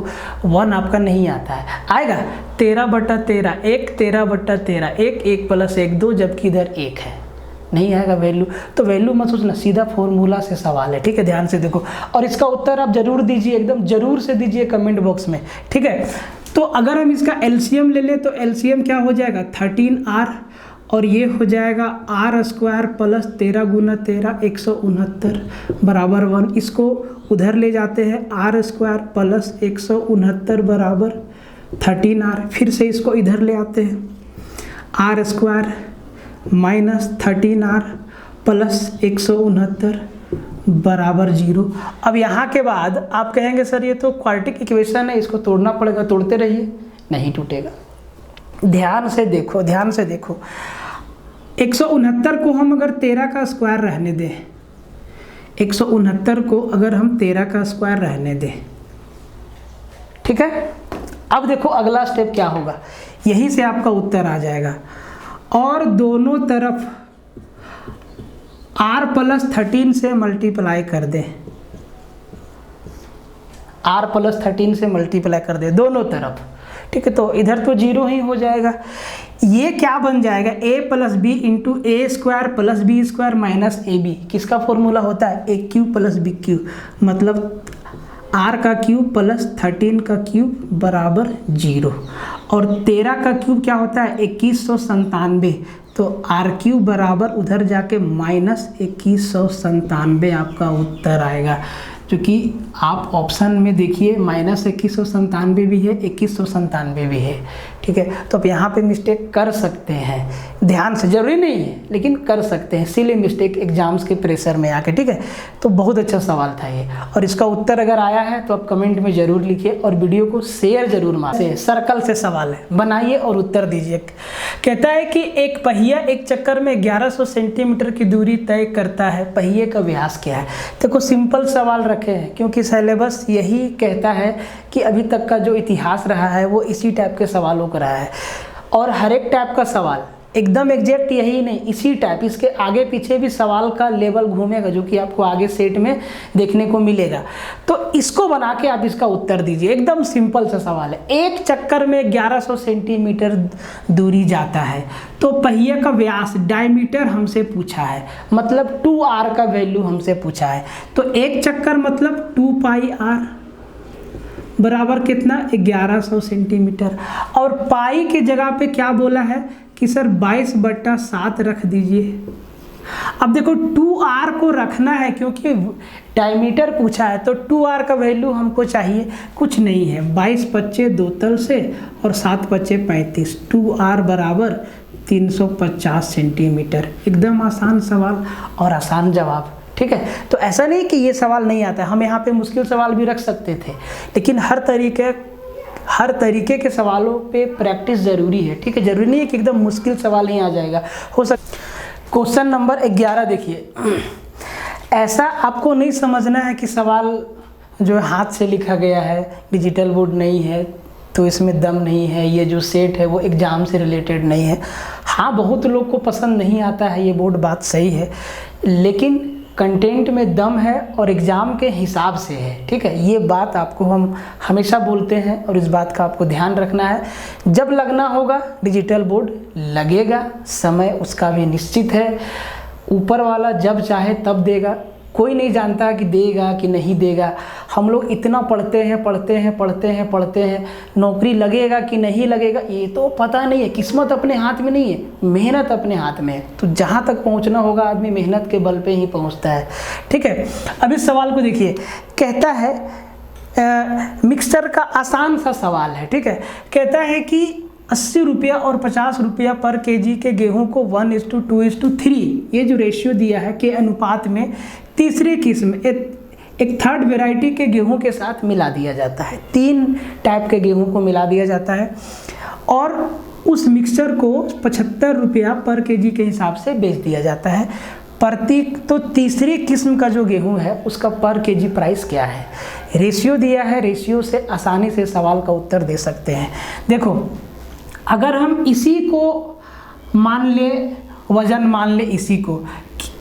1 आपका नहीं आता है, आएगा 13/13 1, 13/13 1, 1 + 1 2, जबकि इधर 1 है, नहीं आएगा वैल्यू। तो वैल्यू मत सोचना, सीधा फॉर्मूला से सवाल है। ठीक है, ध्यान से देखो और इसका उत्तर आप जरूर दीजिए, एकदम जरूर से दीजिए कमेंट बॉक्स में। ठीक है, तो अगर हम इसका एलसीएम ले लें तो एलसीएम क्या हो जाएगा 13r, और ये हो जाएगा r² + 13 × 13 169 बराबर 1। इसको उधर ले जाते हैं, r² + 169 बराबर 13r। फिर से इसको इधर ले आते हैं, r² - 13r + 169 बराबर 0। अब यहाँ के बाद आप कहेंगे सर ये तो क्वाड्रेटिक इक्वेशन है, इसको तोड़ना पड़ेगा। तोड़ते रहिए, नहीं टूटेगा। ध्यान से देखो, ध्यान से देखो। 169 को हम अगर 13 का स्क्वायर रहने दें, 169 को अगर हम 13 का स्क्वायर रहने दें, ठीक है। अब देखो अगला स्टेप क्या होगा, यहीं से आपका उत्तर आ जाएगा। और दोनों तरफ r + 13 से मल्टीप्लाई कर दें, r + 13 से मल्टीप्लाई कर दें दोनों तरफ। ठीक है, तो इधर तो 0 ही हो जाएगा। ये क्या बन जाएगा, a + b × a² + b² - ab। किसका फॉर्मूला होता है, aq + bq, मतलब r का क्यूब + 13 का क्यूब बराबर 0। और 13 का क्यूब क्या होता है 2197, तो r³ बराबर उधर जाके -2197 आपका उत्तर आएगा। क्योंकि आप ऑप्शन में देखिए -2197 भी है, 2197 भी है। ठीक है, तो आप यहाँ पे मिस्टेक कर सकते हैं, ध्यान से, जरूरी नहीं है लेकिन कर सकते हैं, सिली मिस्टेक एग्जाम्स के प्रेशर में आके। ठीक है, तो बहुत अच्छा सवाल था ये, और इसका उत्तर अगर आया है तो आप कमेंट में ज़रूर लिखिए और वीडियो को शेयर जरूर मारिए। सर्कल से सवाल है, बनाइए और उत्तर दीजिए। कहता है कि एक पहिया एक चक्कर में 1100 सेंटीमीटर की दूरी तय करता है, पहिए का व्यास क्या है। देखो सिंपल सवाल रखे हैं क्योंकि सिलेबस यही कहता है कि अभी तक का जो इतिहास रहा है वो इसी टाइप के सवालों का रहा है, और हर एक टाइप का सवाल एकदम एग्जैक्ट यही नहीं, इसी टाइप, इसके आगे पीछे भी सवाल का लेवल घूमेगा जो कि आपको आगे सेट में देखने को मिलेगा। तो इसको बना के आप इसका उत्तर दीजिए, एकदम सिंपल सा सवाल है। एक चक्कर में 1100 सेंटीमीटर दूरी जाता है, तो पहिए का व्यास डायमीटर हमसे पूछा है, मतलब 2r का वैल्यू हमसे पूछा है। तो एक चक्कर मतलब 2πr बराबर कितना 1100 सेंटीमीटर, और पाई की जगह पे क्या बोला है कि सर 22/7 रख दीजिए। अब देखो 2r को रखना है क्योंकि डायमीटर पूछा है, तो 2r का वैल्यू हमको चाहिए, कुछ नहीं है, 22 पच्चे 2 तल से और 7 पच्चे 35, 2r बराबर 350 सेंटीमीटर। एकदम आसान सवाल और आसान जवाब। ठीक है, तो ऐसा नहीं कि ये सवाल नहीं आता है, हम यहाँ पे मुश्किल सवाल भी रख सकते थे, लेकिन हर तरीके के सवालों पे प्रैक्टिस ज़रूरी है। ठीक है, ज़रूरी नहीं है कि एकदम मुश्किल सवाल ही आ जाएगा, हो सकता। क्वेश्चन नंबर 11 देखिए, ऐसा आपको नहीं समझना है कि सवाल जो हाथ से लिखा गया है, डिजिटल बोर्ड नहीं है तो इसमें दम नहीं है, ये जो सेट है वो एग्ज़ाम से रिलेटेड नहीं है। हाँ, बहुत लोग को पसंद नहीं आता है ये बोर्ड, बात सही है, लेकिन कंटेंट में दम है और एग्ज़ाम के हिसाब से है। ठीक है, ये बात आपको हम हमेशा बोलते हैं और इस बात का आपको ध्यान रखना है। जब लगना होगा डिजिटल बोर्ड लगेगा, समय उसका भी निश्चित है, ऊपर वाला जब चाहे तब देगा, कोई नहीं जानता कि देगा कि नहीं देगा। हम लोग इतना पढ़ते हैं, नौकरी लगेगा कि नहीं लगेगा ये तो पता नहीं है, किस्मत अपने हाथ में नहीं है, मेहनत अपने हाथ में है। तो जहाँ तक पहुँचना होगा आदमी मेहनत के बल पे ही पहुँचता है, ठीक है। अब इस सवाल को देखिए, कहता है मिक्सचर का आसान सा सवाल है, ठीक है। कहता है कि 80 रुपया और 50 रुपया पर केजी के गेहूं को 1:2:3 ये जो रेशियो दिया है के अनुपात में तीसरी किस्म एक थर्ड वेराइटी के गेहूं के साथ मिला दिया जाता है। 3 टाइप के गेहूं को मिला दिया जाता है और उस मिक्सचर को 75 रुपया पर केजी के हिसाब से बेच दिया जाता है तो तीसरी किस्म का जो गेहूं है उसका पर केजी प्राइस क्या है। रेशियो दिया है, रेशियो से आसानी से सवाल का उत्तर दे सकते हैं। देखो, अगर हम इसी को मान ले, वज़न मान ले इसी को,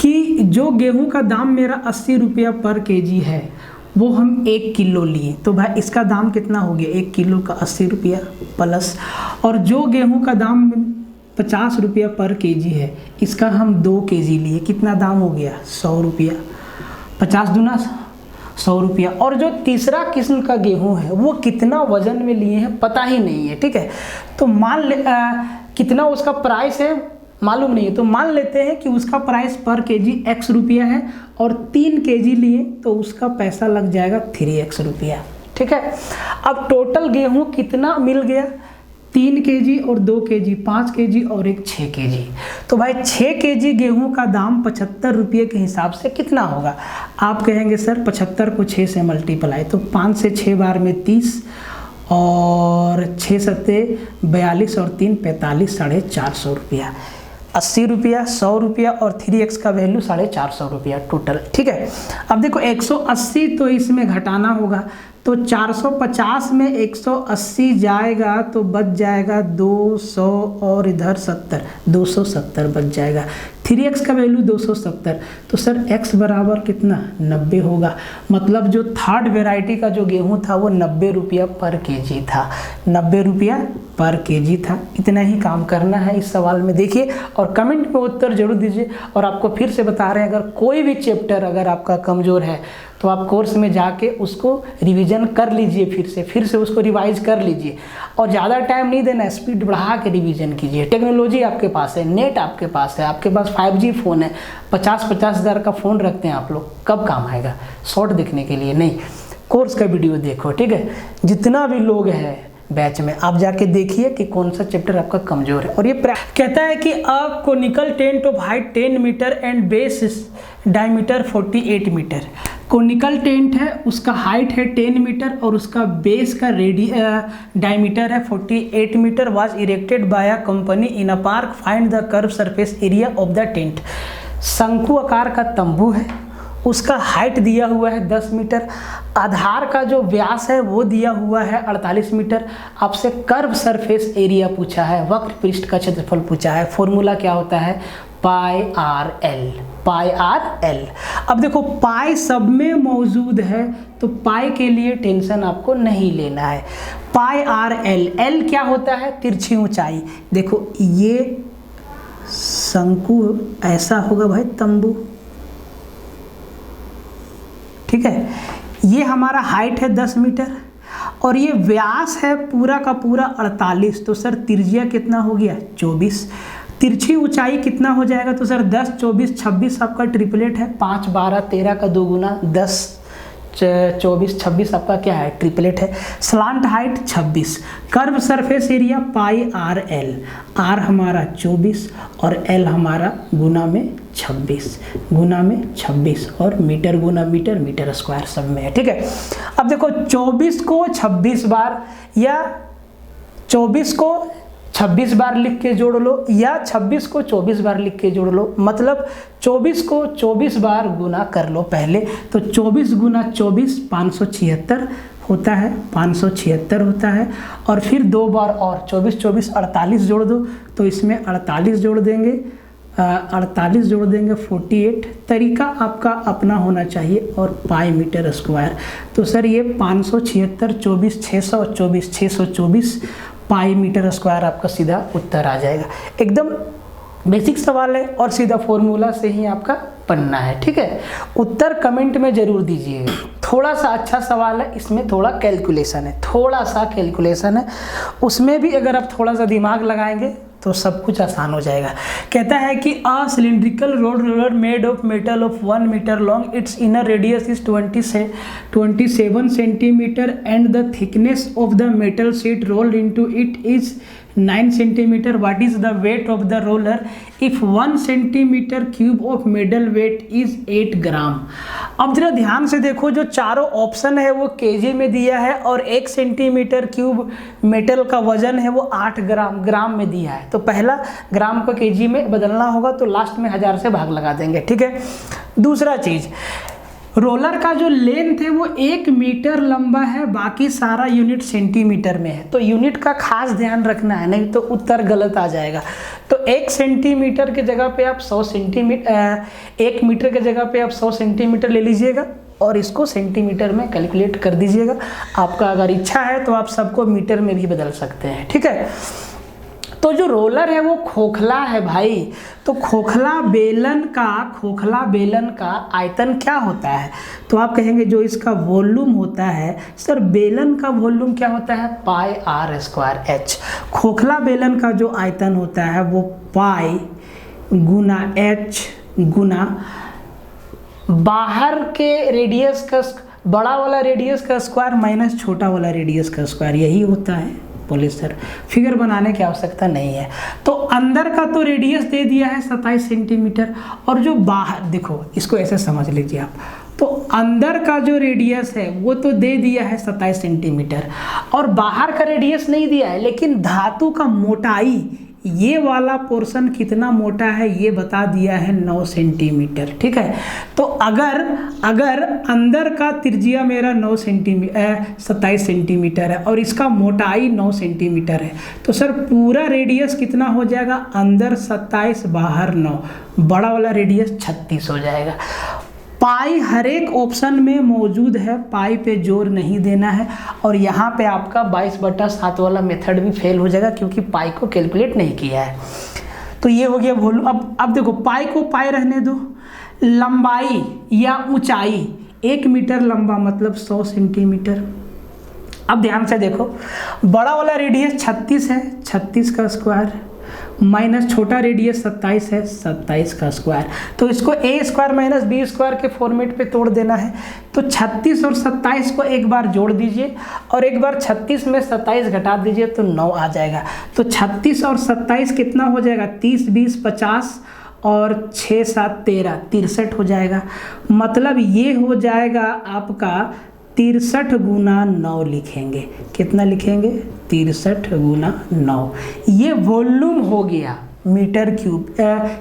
कि जो गेहूं का दाम मेरा 80 रुपया पर केजी है वो हम 1 किलो लिए, तो भाई इसका दाम कितना हो गया, 1 किलो का 80 रुपया प्लस, और जो गेहूं का दाम 50 रुपया पर केजी है इसका हम 2 केजी लिए, कितना दाम हो गया, 100 रुपया, 50 दूना 100 रुपया। और जो तीसरा किस्म का गेहूं है वो कितना वजन में लिए हैं पता ही नहीं है, ठीक है। तो मान ले कितना उसका प्राइस है मालूम नहीं है, तो मान लेते हैं कि उसका प्राइस पर केजी x रुपया है और 3 केजी लिए तो उसका पैसा लग जाएगा 3x रुपया, ठीक है। अब टोटल गेहूं कितना मिल गया, 3 केजी और 2 केजी 5 केजी और एक 6 केजी। तो भाई 6 केजी गेहूं का दाम 75 रुपये के हिसाब से कितना होगा। आप कहेंगे सर 75 को 6 से मल्टीप्लाई, तो 5 से 6 बार में 30 और 6 सत्ते 42 और 3 45, 450 रुपया, 80 रुपया, 100 रुपया और 3x का वैल्यू 450 रुपया टोटल, ठीक है। अब देखो 180 तो इसमें घटाना होगा, तो 450 में 180 जाएगा तो बच जाएगा 200 और इधर 70, 270 बच जाएगा। 3x का वैल्यू 270, तो सर x बराबर कितना 90 होगा। मतलब जो थर्ड वेराइटी का जो गेहूं था वो 90 रुपया पर केजी था, 90 रुपया पर केजी था। इतना ही काम करना है इस सवाल में, देखिए और कमेंट में उत्तर जरूर दीजिए। और आपको फिर से बता रहे हैं, अगर कोई भी चैप्टर अगर आपका कमज़ोर है तो आप कोर्स में जाके उसको रिवीजन कर लीजिए, फिर से उसको रिवाइज कर लीजिए और ज़्यादा टाइम नहीं देना, स्पीड बढ़ा के रिवीजन कीजिए। टेक्नोलॉजी आपके पास है, नेट आपके पास है, आपके पास 5G फ़ोन है, 50-50 हज़ार का फ़ोन रखते हैं आप लोग, कब काम आएगा शॉर्ट देखने के लिए नहीं, कोर्स का वीडियो देखो, ठीक है। जितना भी लोग हैं बैच में आप जाके देखिए कि कौन सा चैप्टर आपका कमजोर है। और ये कहता है कि a conical tent of height 10 metre and base diameter 48 metre. Conical tent है, उसका हाइट है 10 मीटर और उसका बेस का डायमीटर है 48 metre. Was erected by a company in a park, find the curve surface area of the tent. शंकु आकार का तंबू है, उसका हाइट दिया हुआ है 10 मीटर, आधार का जो व्यास है वो दिया हुआ है 48 मीटर। आपसे कर्व सरफेस एरिया पूछा है, वक्र पृष्ठ का क्षेत्रफल पूछा है। फॉर्मूला क्या होता है, पाई आर एल। अब देखो पाई सब में मौजूद है तो पाई के लिए टेंशन आपको नहीं लेना है। पाई आर एल क्या होता है, तिरछी ऊंचाई। देखो ये शंकु ऐसा होगा भाई तंबू, ठीक है। ये हमारा हाइट है 10 मीटर और ये व्यास है पूरा का पूरा 48, तो सर त्रिज्या कितना हो गया 24। तिरछी ऊंचाई कितना हो जाएगा, तो सर 10 24 26 आपका ट्रिपलेट है, 5 12 13 का 2 गुना 10 24 26 आपका क्या है ट्रिपलेट है। Slant height 26। Curve surface area pi r l, r हमारा 24 और एल हमारा गुना में 26 और मीटर गुना मीटर, मीटर स्क्वायर सब में है, ठीक है। अब देखो 24 को 26 बार या 24 को 26 बार लिख के जोड़ लो या 26 को 24 बार लिख के जोड़ लो, मतलब 24 को 24 बार गुना कर लो पहले। तो 24 गुना 24 576 होता है, 576 होता है। और फिर 2 बार और 24 24 48 जोड़ दो, तो इसमें 48 जोड़ देंगे, 48 जोड़ देंगे 48। तरीका आपका अपना होना चाहिए और पाई मीटर स्क्वायर। तो सर ये 576 24 624 पाई मीटर स्क्वायर आपका सीधा उत्तर आ जाएगा। एकदम बेसिक सवाल है और सीधा फॉर्मूला से ही आपका पढ़ना है, ठीक है। उत्तर कमेंट में जरूर दीजिएगा। थोड़ा सा अच्छा सवाल है, इसमें थोड़ा कैलकुलेशन है, थोड़ा सा कैलकुलेशन है, उसमें भी अगर आप थोड़ा सा दिमाग लगाएंगे तो सब कुछ आसान हो जाएगा। कहता है कि a cylindrical road roller made of metal of 1 metre long, its inner radius is 27 centimetre and the thickness of the metal sheet rolled into it is 9 centimetre. What is the weight of the roller if 1 centimetre cube of metal weight is 8 gram. अब जरा ध्यान से देखो, जो चारों option है वो KG में दिया है और 1 सेंटीमीटर क्यूब मेटल का वजन है वो 8 ग्राम में दिया है। तो पहला ग्राम को केजी में बदलना होगा, तो लास्ट में 1000 से भाग लगा देंगे, ठीक है। दूसरा चीज, रोलर का जो लेंथ है वो 1 मीटर लंबा है, बाकी सारा यूनिट सेंटीमीटर में है। तो यूनिट का खास ध्यान रखना है, नहीं तो उत्तर गलत आ जाएगा। तो 1 सेंटीमीटर की जगह पे आप 100 सेंटीमीटर, 1 मीटर की जगह पे आप 100 सेंटीमीटर ले लीजिएगा और इसको सेंटीमीटर में कैलकुलेट कर दीजिएगा। आपका अगर इच्छा है तो आप सबको मीटर में भी बदल सकते हैं, ठीक है। तो जो रोलर है वो खोखला है भाई, तो खोखला बेलन का आयतन क्या होता है? तो आप कहेंगे जो इसका वॉल्यूम होता है, सर बेलन का वॉल्यूम क्या होता है? पाई आर स्क्वायर एच। खोखला बेलन का जो आयतन होता है वो पाई गुना एच गुना बाहर के रेडियस का, बड़ा वाला रेडियस का स्क्वायर माइनस छोटा वाला रेडियस का स्क्वायर, यही होता है। बोले सर फिगर बनाने की आवश्यकता नहीं है। तो अंदर का तो रेडियस दे दिया है 27 सेंटीमीटर, और जो बाहर, देखो इसको ऐसे समझ लीजिए आप, तो अंदर का जो रेडियस है वो तो दे दिया है 27 सेंटीमीटर और बाहर का रेडियस नहीं दिया है, लेकिन धातु का मोटाई, ये वाला पोर्शन कितना मोटा है ये बता दिया है 9 सेंटीमीटर, ठीक है। तो अगर अंदर का त्रिज्या मेरा 27 सेंटीमीटर है और इसका मोटाई 9 सेंटीमीटर है, तो सर पूरा रेडियस कितना हो जाएगा? अंदर 27 बाहर 9, बड़ा वाला रेडियस 36 हो जाएगा। पाई हर एक ऑप्शन में मौजूद है, पाई पे जोर नहीं देना है। और यहाँ पे आपका 22/7 वाला मेथड भी फेल हो जाएगा क्योंकि पाई को कैलकुलेट नहीं किया है। तो ये हो गया वॉल्यूम। अब देखो पाई को पाई रहने दो, लंबाई या ऊंचाई 1 मीटर लंबा मतलब 100 सेंटीमीटर। अब ध्यान से देखो, बड़ा वाला रेडियस 36 है, 36 का स्क्वायर माइनस छोटा रेडियस 27 है, 27 का स्क्वायर। तो इसको ए स्क्वायर माइनस बी स्क्वायर के फॉर्मेट पे तोड़ देना है। तो 36 और 27 को एक बार जोड़ दीजिए और एक बार 36 में 27 घटा दीजिए तो 9 आ जाएगा। तो 36 और 27 कितना हो जाएगा? 30 20 50 और 6 7 13 63 हो जाएगा। मतलब ये हो जाएगा आपका 63 गुना 9 लिखेंगे। कितना लिखेंगे? 63 गुना 9। ये वॉल्यूम हो गया मीटर क्यूब,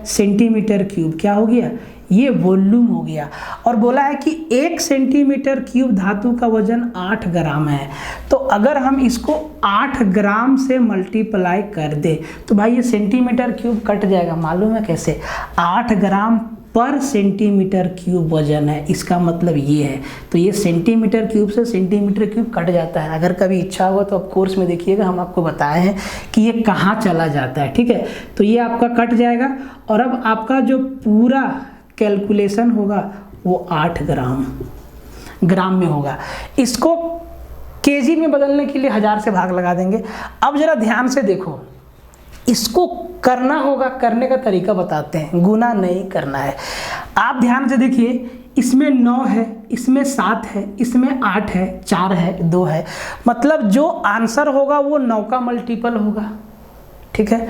सेंटीमीटर क्यूब क्या हो गया? ये वॉल्यूम हो गया। और बोला है कि 1 सेंटीमीटर क्यूब धातु का वजन 8 ग्राम है। तो अगर हम इसको 8 ग्राम से मल्टीप्लाई कर दे तो भाई ये सेंटीमीटर क्यूब कट जाएगा। मालूम है कैसे? 8 ग्राम पर सेंटीमीटर क्यूब वजन है, इसका मतलब ये है। तो ये सेंटीमीटर क्यूब से सेंटीमीटर क्यूब कट जाता है। अगर कभी इच्छा हो तो आप कोर्स में देखिएगा, हम आपको बताए हैं कि ये कहाँ चला जाता है, ठीक है। तो ये आपका कट जाएगा और अब आपका जो पूरा कैलकुलेशन होगा वो 8 ग्राम में होगा। इसको केजी में बदलने के लिए 1000 से भाग लगा देंगे। अब जरा ध्यान से देखो, इसको करना होगा, करने का तरीका बताते हैं, गुना नहीं करना है। आप ध्यान से देखिए, इसमें 9 है, इसमें 7 है, इसमें 8 है, 4 है, 2 है। मतलब जो आंसर होगा वो 9 का मल्टीपल होगा, ठीक है।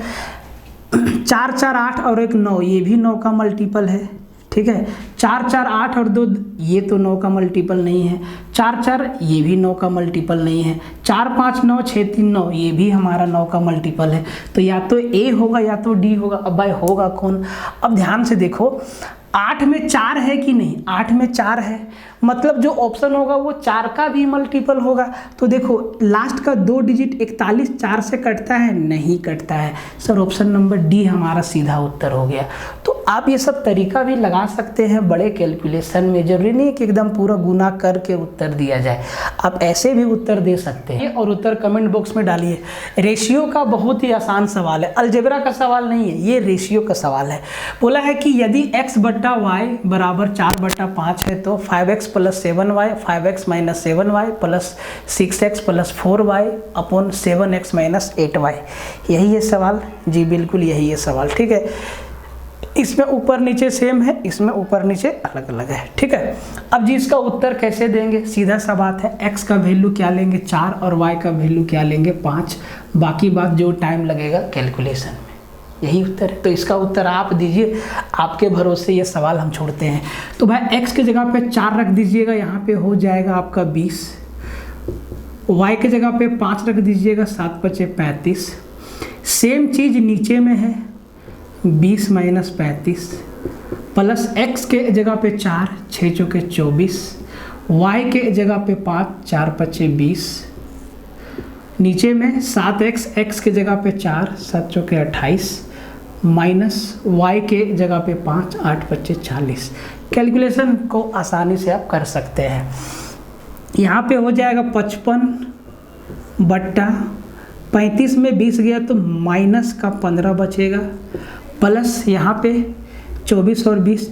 4 4 8 और एक 9, ये भी 9 का मल्टीपल है, ठीक है। 4 4 8 और 2, ये तो 9 का मल्टीपल नहीं है। 4 4, ये भी 9 का मल्टीपल नहीं है। 4 5 9 6 3 9, ये भी हमारा 9 का मल्टीपल है। तो या तो ए होगा या तो डी होगा। अब भाई होगा कौन? अब ध्यान से देखो, 8 में 4 है कि नहीं? 8 में 4 है, मतलब जो ऑप्शन होगा वो 4 का भी मल्टीपल होगा। तो देखो लास्ट का 2 डिजिट 41 4 से कटता है, नहीं कटता है सर। ऑप्शन नंबर डी हमारा सीधा उत्तर हो गया। तो आप ये सब तरीका भी लगा सकते हैं बड़े कैलकुलेशन में, जरूरी नहीं है कि एकदम पूरा गुना करके उत्तर दिया जाए, आप ऐसे भी उत्तर दे सकते हैं। और उत्तर कमेंट बॉक्स में डालिए। रेशियो का बहुत ही आसान सवाल है, अलजेब्रा का सवाल नहीं है, ये रेशियो का सवाल है। बोला है कि यदि x बट्टा वाई बराबर 4/5 है तो 5x + 7y 5x - 7y + 6x + 4y upon 7x - 8y। यही है सवाल जी, बिल्कुल यही है सवाल। ठीक है, इसमें ऊपर नीचे सेम है, इसमें ऊपर नीचे अलग अलग है। ठीक है, अब जी इसका उत्तर कैसे देंगे, सीधा सा बात है। x का वैल्यू क्या लेंगे 4 और y का वैल्यू क्या लेंगे 5, बाकी बात जो टाइम लगेगा कैलकुलेशन में, यही उत्तर है। तो इसका उत्तर आप दीजिए, आपके भरोसे ये सवाल हम छोड़ते हैं। तो भाई x की जगह पे 4 रख दीजिएगा, यहाँ पे हो जाएगा आपका 20। y की जगह पे 5 रख दीजिएगा, 7 × 5 = 35। सेम चीज़ नीचे में है 20 - 35 प्लस x के जगह पे 4 6 × 4 = 24, y के जगह पे 5 4 × 5 = 20, नीचे में 7x x के जगह पे 4 7 × 4 = 28 माइनस y के जगह पे 5 8 × 5 = 40। कैलकुलेशन को आसानी से आप कर सकते हैं। यहाँ पे हो जाएगा 55/35 में 20 गया तो माइनस का 15 बचेगा, प्लस यहाँ पे 24 और 20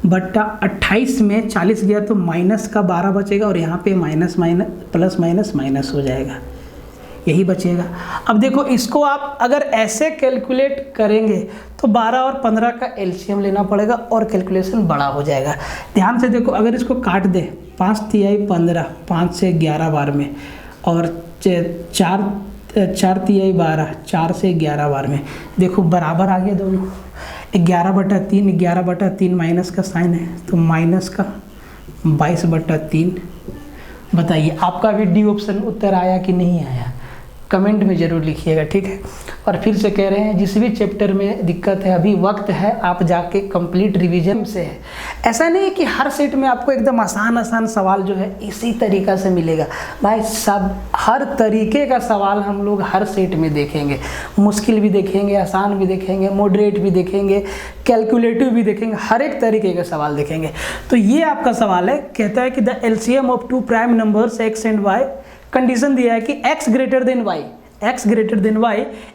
44/28 में 40 गया तो माइनस का 12 बचेगा, और यहाँ पे minus minus plus minus minus हो जाएगा, यही बचेगा। अब देखो इसको आप अगर ऐसे कैलकुलेट करेंगे तो 12 और 15 का एलसीएम लेना पड़ेगा और कैलकुलेशन बड़ा हो जाएगा। ध्यान से देखो, अगर इसको काट दे 5 × 3 = 15, 5 से 11 बार में, और 4 × 3 = 12, 4 से 11 बार में, देखो बराबर आ गया दोनों। 11/3 11/3 माइनस का साइन है तो माइनस का 22/3। बताइए आपका भी डी ऑप्शन उत्तर आया कि नहीं आया, कमेंट में ज़रूर लिखिएगा। ठीक है, और फिर से कह रहे हैं जिस भी चैप्टर में दिक्कत है अभी वक्त है, आप जाके कंप्लीट रिवीजन से है। ऐसा नहीं है कि हर सेट में आपको एकदम आसान सवाल जो है इसी तरीक़ा से मिलेगा। भाई सब हर तरीके का सवाल हम लोग हर सेट में देखेंगे, मुश्किल भी देखेंगे, आसान भी देखेंगे, मॉडरेट भी देखेंगे, कैलकुलेटिव भी देखेंगे, हर एक तरीके के सवाल देखेंगे। तो ये आपका सवाल है, कहता है कि the LCM of 2 prime numbers x and y, condition दिया है कि x greater than y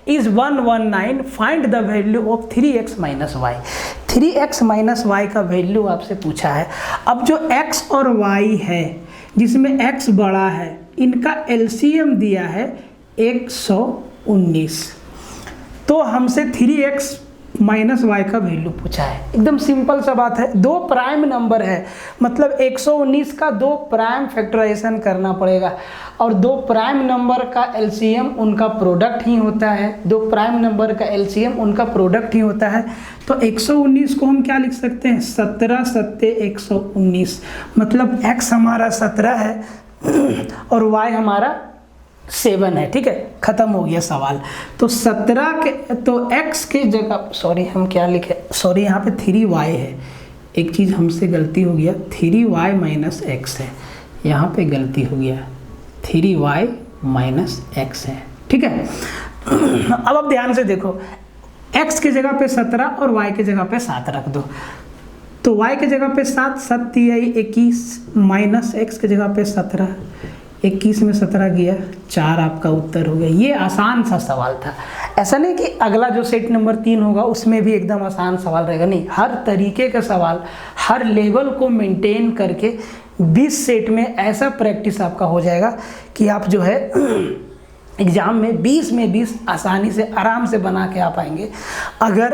is 119, find the value of 3x - y। 3x - y का वैल्यू आपसे पूछा है। अब जो x और y है जिसमें x बड़ा है, इनका एलसीएम दिया है 119, तो हमसे 3x - y का वैल्यू पूछा है। एकदम सिंपल सा बात है, 2 प्राइम नंबर है मतलब 119 का 2 प्राइम फैक्टराइजेशन करना पड़ेगा, और 2 प्राइम नंबर का एलसीएम उनका प्रोडक्ट ही होता है, 2 प्राइम नंबर का एलसीएम उनका प्रोडक्ट ही होता है। तो 119 को हम क्या लिख सकते हैं, 17 × 7 = 119, मतलब x हमारा 17 है और y हमारा 7 है। ठीक है, ख़त्म हो गया सवाल। तो 17 के तो x के जगह, सॉरी हम क्या लिखे, सॉरी यहाँ पे 3y है, एक चीज़ हमसे गलती हो गया, 3y - x है, यहाँ पे गलती हो गया, 3y - x है। ठीक है, अब आप ध्यान से देखो, x की जगह पे 17 और y की जगह पे 7 रख दो, तो y की जगह पे 7 7 × 21 माइनस x की जगह पे 17, 21 में 17 गया 4, आपका उत्तर हो गया। ये आसान सा सवाल था, ऐसा नहीं कि अगला जो सेट नंबर 3 होगा उसमें भी एकदम आसान सवाल रहेगा, नहीं, हर तरीके का सवाल हर लेवल को मेंटेन करके 20 सेट में ऐसा प्रैक्टिस आपका हो जाएगा कि आप जो है एग्ज़ाम में 20 में 20 आसानी से आराम से बना के आ पाएंगे। अगर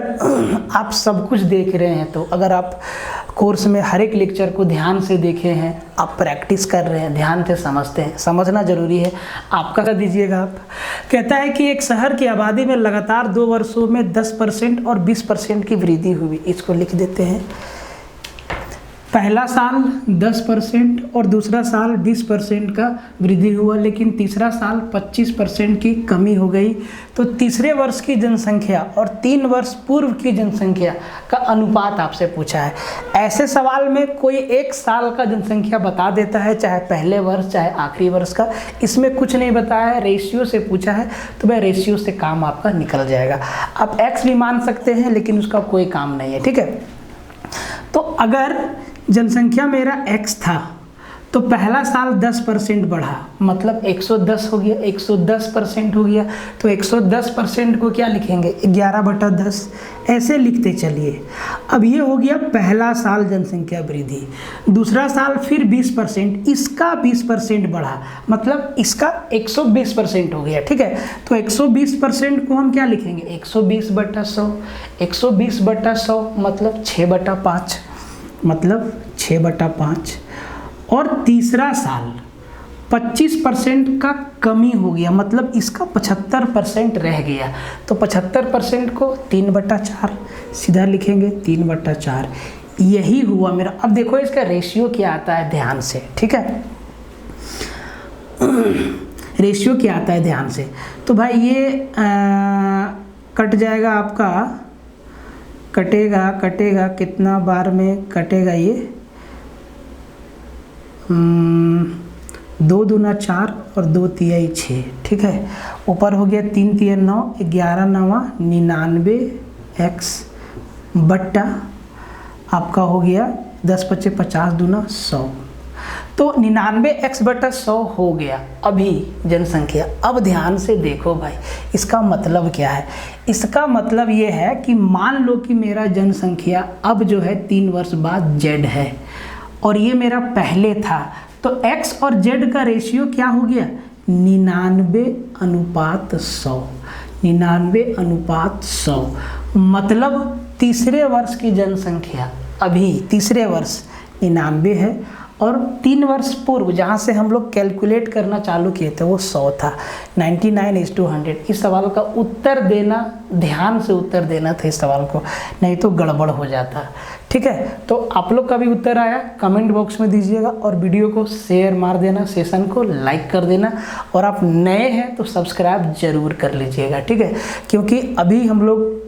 आप सब कुछ देख रहे हैं तो, अगर आप कोर्स में हर एक लेक्चर को ध्यान से देखे हैं, आप प्रैक्टिस कर रहे हैं, ध्यान से समझते हैं, समझना ज़रूरी है। आपका कर दीजिएगा आप। कहता है कि एक शहर की आबादी में लगातार 2 वर्षों में 10% और 20% की वृद्धि हुई, इसको लिख देते हैं। पहला साल 10% और दूसरा साल 20% का वृद्धि हुआ, लेकिन तीसरा साल 25% की कमी हो गई। तो तीसरे वर्ष की जनसंख्या और 3 वर्ष पूर्व की जनसंख्या का अनुपात आपसे पूछा है। ऐसे सवाल में कोई एक साल का जनसंख्या बता देता है, चाहे पहले वर्ष चाहे आखिरी वर्ष का, इसमें कुछ नहीं बताया है, रेशियो से पूछा है, तो वह रेशियो से काम आपका निकल जाएगा। आप एक्स भी मान सकते हैं, लेकिन उसका कोई काम नहीं है, ठीक है। तो अगर जनसंख्या मेरा x था तो पहला साल 10% बढ़ा, मतलब 110 हो गया, 110% हो गया। तो 110% को क्या लिखेंगे, 11/10 ऐसे लिखते चलिए। अब ये हो गया पहला साल जनसंख्या वृद्धि। दूसरा साल फिर 20%, इसका 20% बढ़ा, मतलब इसका 120% हो गया, ठीक है। तो 120% को हम क्या लिखेंगे, 120/100, 120/100 मतलब 6/5, मतलब 6/5। और तीसरा साल 25% का कमी हो गया, मतलब इसका 75% रह गया। तो 75% को 3/4 सीधा लिखेंगे, 3/4। यही हुआ मेरा। अब देखो इसका रेशियो क्या आता है ध्यान से, ठीक है। रेशियो क्या आता है ध्यान से, तो भाई ये कट जाएगा आपका, कटेगा कितना बार में कटेगा ये, 2 दूना 4 और 2 तिहाई 6, ठीक है। ऊपर हो गया 3 तिहाई 9, 11 9 99x बट्टा आपका हो गया 10 × 5 50 दूना 100। तो 99x/100 हो गया अभी जनसंख्या। अब ध्यान से देखो भाई, इसका मतलब क्या है। इसका मतलब ये है कि मान लो कि मेरा जनसंख्या अब जो है 3 वर्ष बाद z है और ये मेरा पहले था, तो x और z का रेशियो क्या हो गया, 99:100, 99:100। मतलब तीसरे वर्ष की जनसंख्या अभी तीसरे वर्ष 99 है और 3 वर्ष पूर्व जहाँ से हम लोग कैलकुलेट करना चालू किए थे वो 100 था, 99:100। इस सवाल का उत्तर देना, ध्यान से उत्तर देना था इस सवाल को, नहीं तो गड़बड़ हो जाता, ठीक है। तो आप लोग का भी उत्तर आया, कमेंट बॉक्स में दीजिएगा और वीडियो को शेयर मार देना, सेशन को लाइक कर देना, और आप नए हैं तो सब्सक्राइब जरूर कर लीजिएगा, ठीक है। क्योंकि अभी हम लोग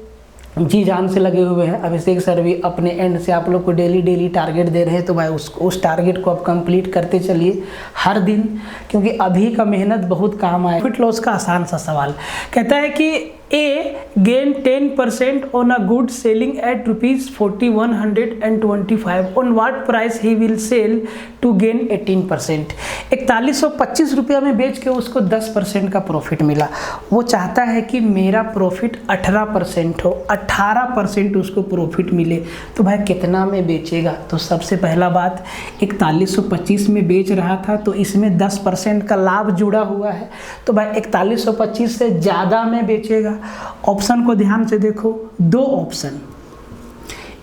जी जान से लगे हुए हैं। अभिषेक सर भी अपने एंड से आप लोग को डेली टारगेट दे रहे हैं, तो भाई उस टारगेट को आप कंप्लीट करते चलिए हर दिन, क्योंकि अभी का मेहनत बहुत काम आए। प्रॉफिट लॉस का आसान सा सवाल कहता है कि A gain 10% on a good selling at ₹4125. On what price he will sell to gain 18%? 4125 रुपया में बेच के उसको 10% का प्रॉफिट मिला। वो चाहता है कि मेरा प्रॉफिट 18% हो, 18% उसको प्रॉफिट मिले। तो भाई कितना में बेचेगा? तो सबसे पहला बात, 4125 में बेच रहा था तो इसमें 10% का लाभ जुड़ा हुआ है, तो भाई 4125 से ज़्यादा में बेचेगा। ऑप्शन को ध्यान से देखो, 2 ऑप्शन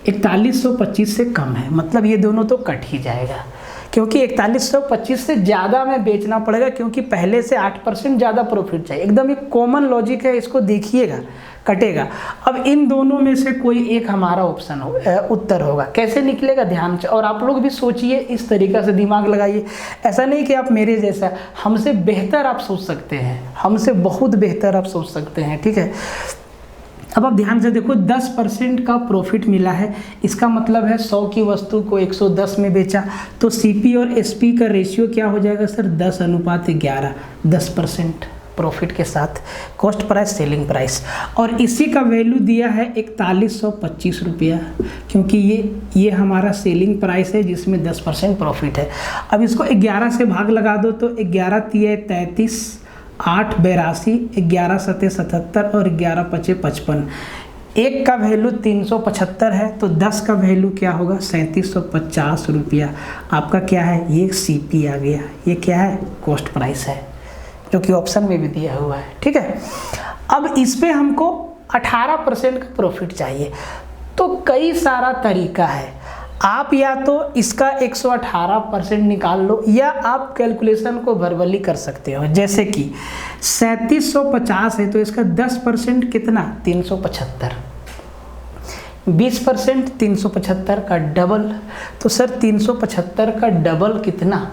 4125 से कम है, मतलब ये दोनों तो कट ही जाएगा, क्योंकि 4125 से ज़्यादा में बेचना पड़ेगा, क्योंकि पहले से 8% ज़्यादा प्रॉफिट चाहिए। एकदम एक कॉमन लॉजिक है, इसको देखिएगा, कटेगा। अब इन दोनों में से कोई एक हमारा ऑप्शन उत्तर होगा, कैसे निकलेगा ध्यान से। और आप लोग भी सोचिए, इस तरीक़ा से दिमाग लगाइए। ऐसा नहीं कि आप मेरे जैसा, हमसे बेहतर आप सोच सकते हैं, हमसे बहुत बेहतर आप सोच सकते हैं, ठीक है। अब आप ध्यान से देखो, 10% का प्रॉफिट मिला है, इसका मतलब है 100 की वस्तु को 110 में बेचा, तो CP और SP का रेशियो क्या हो जाएगा सर, 10:11, 10% प्रॉफिट के साथ, कॉस्ट प्राइस सेलिंग प्राइस। और इसी का वैल्यू दिया है 4125 रुपया, क्योंकि ये हमारा सेलिंग प्राइस है जिसमें 10% प्रॉफिट है। अब इसको 11 से भाग लगा दो, तो 11 × 33, 8 82, 11 7 77 और 11 5 55। 1 का वैल्यू 375 है, तो 10 का वैल्यू क्या होगा, 3750 रुपया। आपका क्या है, ये CP आ गया, ये क्या है, कॉस्ट प्राइस है, जो कि ऑप्शन में भी दिया हुआ है, ठीक है। अब इस पे हमको 18% का प्रॉफिट चाहिए, तो कई सारा तरीका है। आप या तो इसका 118% निकाल लो, या आप कैलकुलेशन को वर्बली कर सकते हो। जैसे कि 3750 है, तो इसका 10% कितना, 375। 20% 375 का डबल। तो सर 375 का डबल कितना?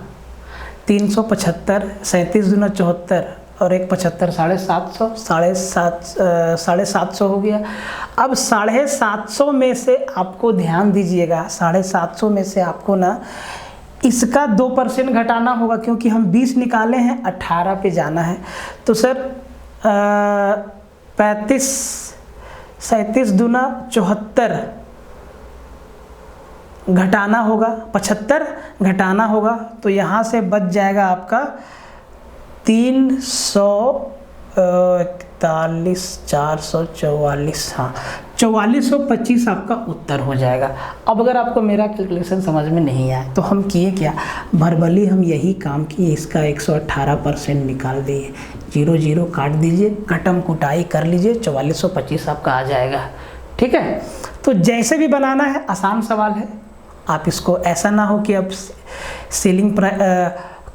375, 37 दूना 74 और एक 75, 750, 750 हो गया। अब 750 में से आपको ध्यान दीजिएगा, 750 में से आपको ना इसका 2% घटाना होगा, क्योंकि हम 20 निकाले हैं, 18 पे जाना है। तो सर 35, 37 दूना 74 घटाना होगा, 75 घटाना होगा। तो यहाँ से बच जाएगा आपका 341, 444, हाँ 4425 आपका उत्तर हो जाएगा। अब अगर आपको मेरा कैलकुलेशन समझ में नहीं आया तो हम किए क्या, भरबली हम यही काम किए, इसका 118% निकाल दिए, 0 0 काट दीजिए, कटम कुटाई कर लीजिए, 4425 आपका आ जाएगा। ठीक है, तो जैसे भी बनाना है, आसान सवाल है। आप इसको ऐसा ना हो कि अब सेलिंग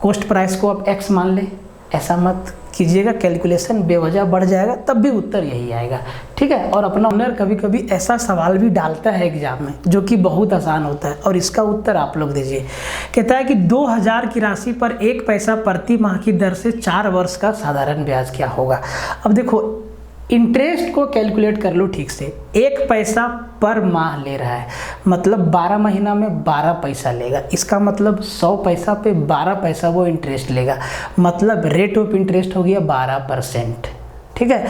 कॉस्ट प्राइस को आप x मान लें, ऐसा मत कीजिएगा, कैलकुलेशन बेवजह बढ़ जाएगा, तब भी उत्तर यही आएगा। ठीक है, और अपना ओनर कभी कभी ऐसा सवाल भी डालता है एग्जाम में जो कि बहुत आसान होता है, और इसका उत्तर आप लोग दीजिए। कहता है कि 2000 की राशि पर 1 पैसा प्रति माह की दर से 4 वर्ष का साधारण ब्याज क्या होगा। अब देखो, इंटरेस्ट को कैलकुलेट कर लो ठीक से। 1 पैसा पर माह ले रहा है, मतलब 12 महीना में 12 पैसा लेगा। इसका मतलब 100 पैसा पे 12 पैसा वो इंटरेस्ट लेगा, मतलब रेट ऑफ इंटरेस्ट हो गया 12%। ठीक है,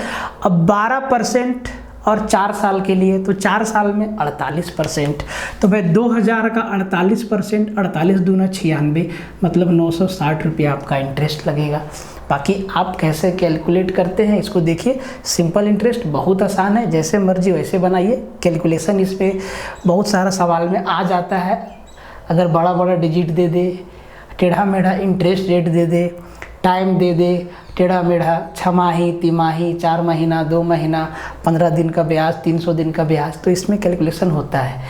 अब 12% और 4 साल के लिए, तो 4 साल में 48%। तो भाई 2000 का 48%, 48 दूना 96, मतलब 960 रुपया आपका इंटरेस्ट लगेगा। बाकी आप कैसे कैलकुलेट करते हैं इसको देखिए, सिंपल इंटरेस्ट बहुत आसान है, जैसे मर्जी वैसे बनाइए। कैलकुलेशन इस पर बहुत सारा सवाल में आ जाता है, अगर बड़ा बड़ा डिजिट दे दे, टेढ़ा मेढ़ा इंटरेस्ट रेट दे दे, टाइम दे दे टेढ़ा मेढ़ा, 6 माही, तिमाही, 4 महीना, 2 महीना, 15 दिन का ब्याज, 300 दिन का ब्याज, तो इसमें कैलकुलेशन होता है,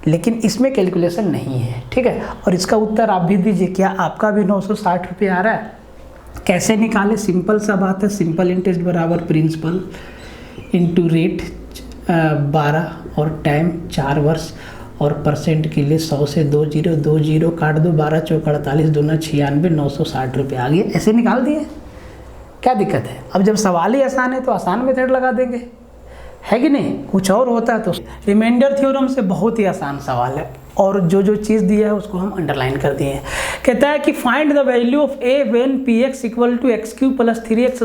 लेकिन इसमें कैलकुलेशन नहीं है। ठीक है, और इसका उत्तर आप भी दीजिए, क्या आपका भी 960 रुपये आ रहा है? कैसे निकाले, सिंपल सा बात है, सिंपल इंटरेस्ट बराबर प्रिंसिपल इंटू रेट 12 और टाइम 4 वर्ष, और परसेंट के लिए 100 से 2 0 काट दो, 12 चौक 48 दूना 96, 960 रुपये आ गए। ऐसे निकाल दिए, क्या दिक्कत है? अब जब सवाल ही आसान है तो आसान मेथड लगा देंगे, है कि नहीं? कुछ और होता है तो रिमाइंडर थ्योरम से बहुत ही आसान सवाल है, और जो चीज़ दिया है उसको हम अंडरलाइन कर दिए हैं। कहता है कि find the value of a when px equal to x³ + 3x² -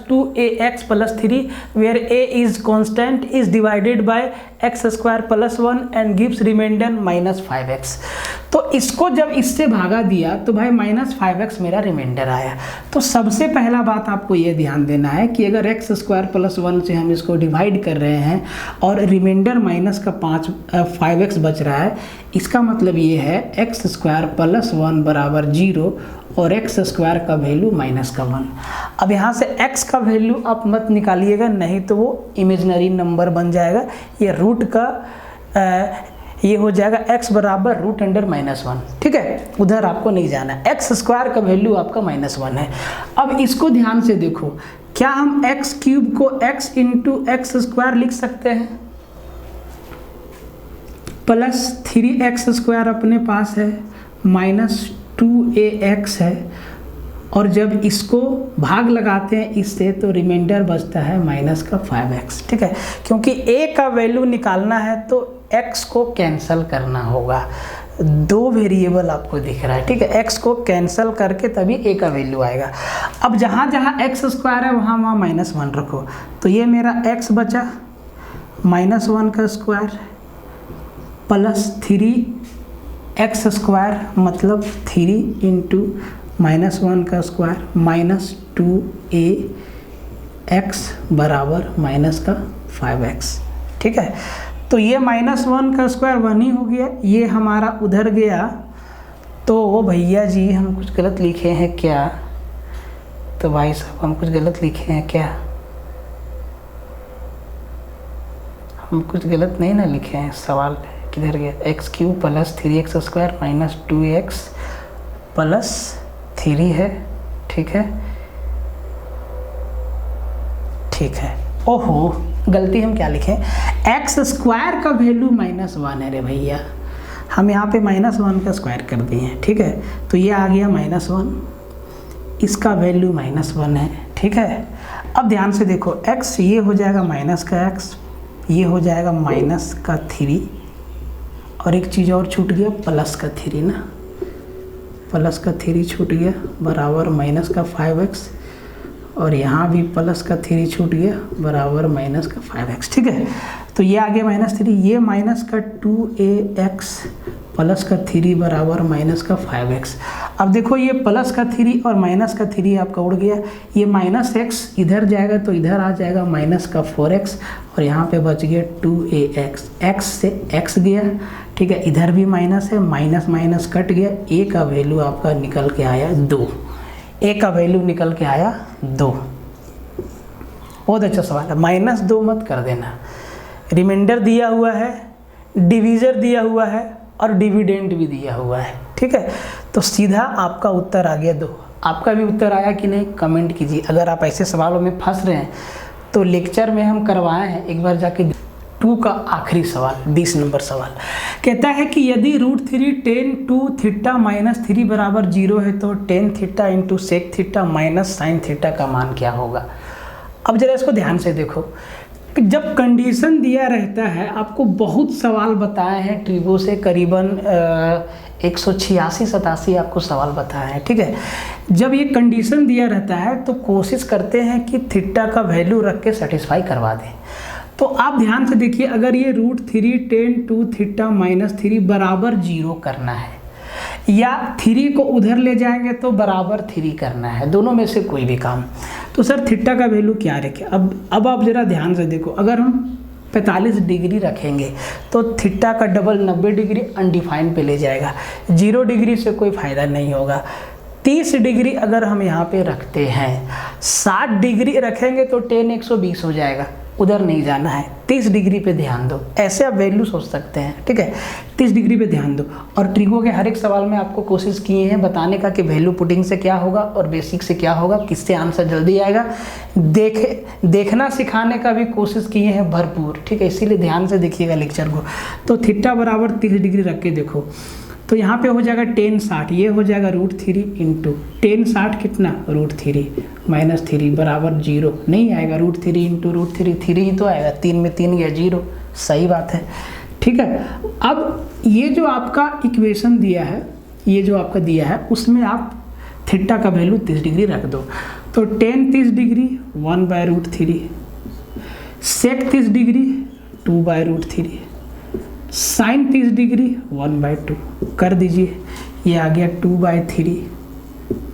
2ax + 3 where a is constant is divided by x² + 1 and gives remainder -5x। तो इसको जब इससे भागा दिया तो भाई -5x मेरा रिमाइंडर आया। तो सबसे पहला बात आपको ये ध्यान देना है कि अगर x² + 1 से हम इसको डिवाइड कर रहे हैं और रिमाइंडर -5x बच रहा है, इसका मतलब ये है x² + 1 बराबर 0 और x² का वैल्यू -1। अब यहाँ से x का वैल्यू आप मत निकालिएगा, नहीं तो वो इमेजिनरी नंबर बन जाएगा, ये रूट का ये हो जाएगा x बराबर √(-1). ठीक है, उधर आपको नहीं जाना है, x² का वैल्यू आपका -1 है। अब इसको ध्यान से देखो, क्या हम x³ को x × x² लिख सकते हैं? प्लस 3x² अपने पास है, -2ax है, और जब इसको भाग लगाते हैं इससे तो रिमाइंडर बचता है -5x। ठीक है, क्योंकि a का वैल्यू निकालना है तो x को कैंसिल करना होगा। 2 वेरिएबल आपको दिख रहा है, ठीक है, x को कैंसिल करके तभी a का वैल्यू आएगा। अब जहाँ जहाँ x² है वहाँ वहाँ -1 रखो, तो ये मेरा x बचा -1 का स्क्वायर प्लस 3x² मतलब 3 × -1 का स्क्वायर -2ax बराबर -5x। ठीक है, तो ये -1 का स्क्वायर 1 ही हो गया, ये हमारा उधर गया। तो भैया जी हम कुछ गलत लिखे हैं क्या? तो भाई साहब हम कुछ गलत लिखे हैं क्या? हम कुछ गलत नहीं ना लिखे हैं, सवाल किधर गया? x³ + 3x² - 2ax + 3 है। ठीक है, ठीक है, ओहो गलती हम क्या लिखें, एक्स स्क्वायर का वैल्यू -1 है रे भैया, हम यहाँ पे -1 का स्क्वायर कर दिए हैं, ठीक है। तो ये आ गया -1, इसका वैल्यू -1 है, ठीक है। अब ध्यान से देखो, x ये हो जाएगा माइनस का x, ये हो जाएगा -3, और एक चीज़ और छूट गया, +3 ना, +3 छूट गया बराबर -5x, और यहाँ भी +3 छूट गया बराबर -5x, ठीक है। तो ये आ गया -3, ये -2ax +3 बराबर -5x। अब देखो ये +3 और -3 आपका उड़ गया, ये -x इधर जाएगा तो इधर आ जाएगा -4x, और यहाँ पे बच गया 2ax, x से x गया, ठीक है। इधर भी माइनस है, माइनस माइनस कट गया, a का वैल्यू आपका निकल के आया 2, a का वैल्यू निकल के आया 2। बहुत अच्छा सवाल है, -2 मत कर देना। रिमाइंडर दिया हुआ है, डिवीज़र दिया हुआ है, और डिविडेंड भी दिया हुआ है, ठीक है। तो सीधा आपका उत्तर आ गया 2। आपका भी उत्तर आया कि नहीं, कमेंट कीजिए। अगर आप ऐसे सवालों में फंस रहे हैं तो लेक्चर में हम करवाए हैं, एक बार जाके 2 का आखिरी सवाल, 20 नंबर सवाल कहता है कि यदि √3 tan 2 थीटा -3 बराबर 0 है तो tan theta into sec theta minus sine theta का मान क्या होगा। अब जरा इसको ध्यान से देखो कि जब कंडीशन दिया रहता है, आपको बहुत सवाल बताए हैं ट्रिगो से, करीबन 186-87 आपको सवाल बताए हैं, ठीक है। जब ये कंडीशन दिया रहता है तो कोशिश करते हैं कि थीटा का वैल्यू रख के सेटिस्फाई करवा दें। तो आप ध्यान से देखिए, अगर ये √3 tan 2 थीटा -3 बराबर 0 करना है, या 3 को उधर ले जाएंगे तो बराबर 3 करना है, दोनों में से कोई भी काम। तो सर थीटा का वैल्यू क्या रखें। अब आप ज़रा ध्यान से देखो, अगर हम 45 डिग्री रखेंगे तो थीटा का डबल 90 डिग्री अनडिफाइंड पे ले जाएगा, 0 डिग्री से कोई फ़ायदा नहीं होगा। 30 डिग्री अगर हम यहाँ पे रखते हैं, 60 डिग्री रखेंगे तो tan 120 हो जाएगा, उधर नहीं जाना है, 30 डिग्री पे ध्यान दो। ऐसे आप वैल्यू सोच सकते हैं, ठीक है, 30 डिग्री पे ध्यान दो। और ट्रिगो के हर एक सवाल में आपको कोशिश किए हैं बताने का कि वैल्यू पुटिंग से क्या होगा और बेसिक से क्या होगा, किससे आंसर जल्दी आएगा, देखना सिखाने का भी कोशिश किए हैं भरपूर, ठीक है। इसीलिए ध्यान से देखिएगा लेक्चर को। तो थीटा बराबर 30 डिग्री रख के देखो, तो यहाँ पे हो जाएगा tan 60, ये हो जाएगा √3 इंटू tan 60 कितना, √3 -3 बराबर 0 नहीं आएगा, √3 इंटू √3 3 ही तो आएगा, 3 में 3 गया 0, सही बात है, ठीक है। अब ये जो आपका इक्वेशन दिया है, ये जो आपका दिया है, उसमें आप थीटा का वैल्यू 30 डिग्री रख दो। तो tan 30 डिग्री 1/√3, सेक 30 डिग्री 2/√3, साइन 30 डिग्री 1/2 कर दीजिए, ये आ गया 2/3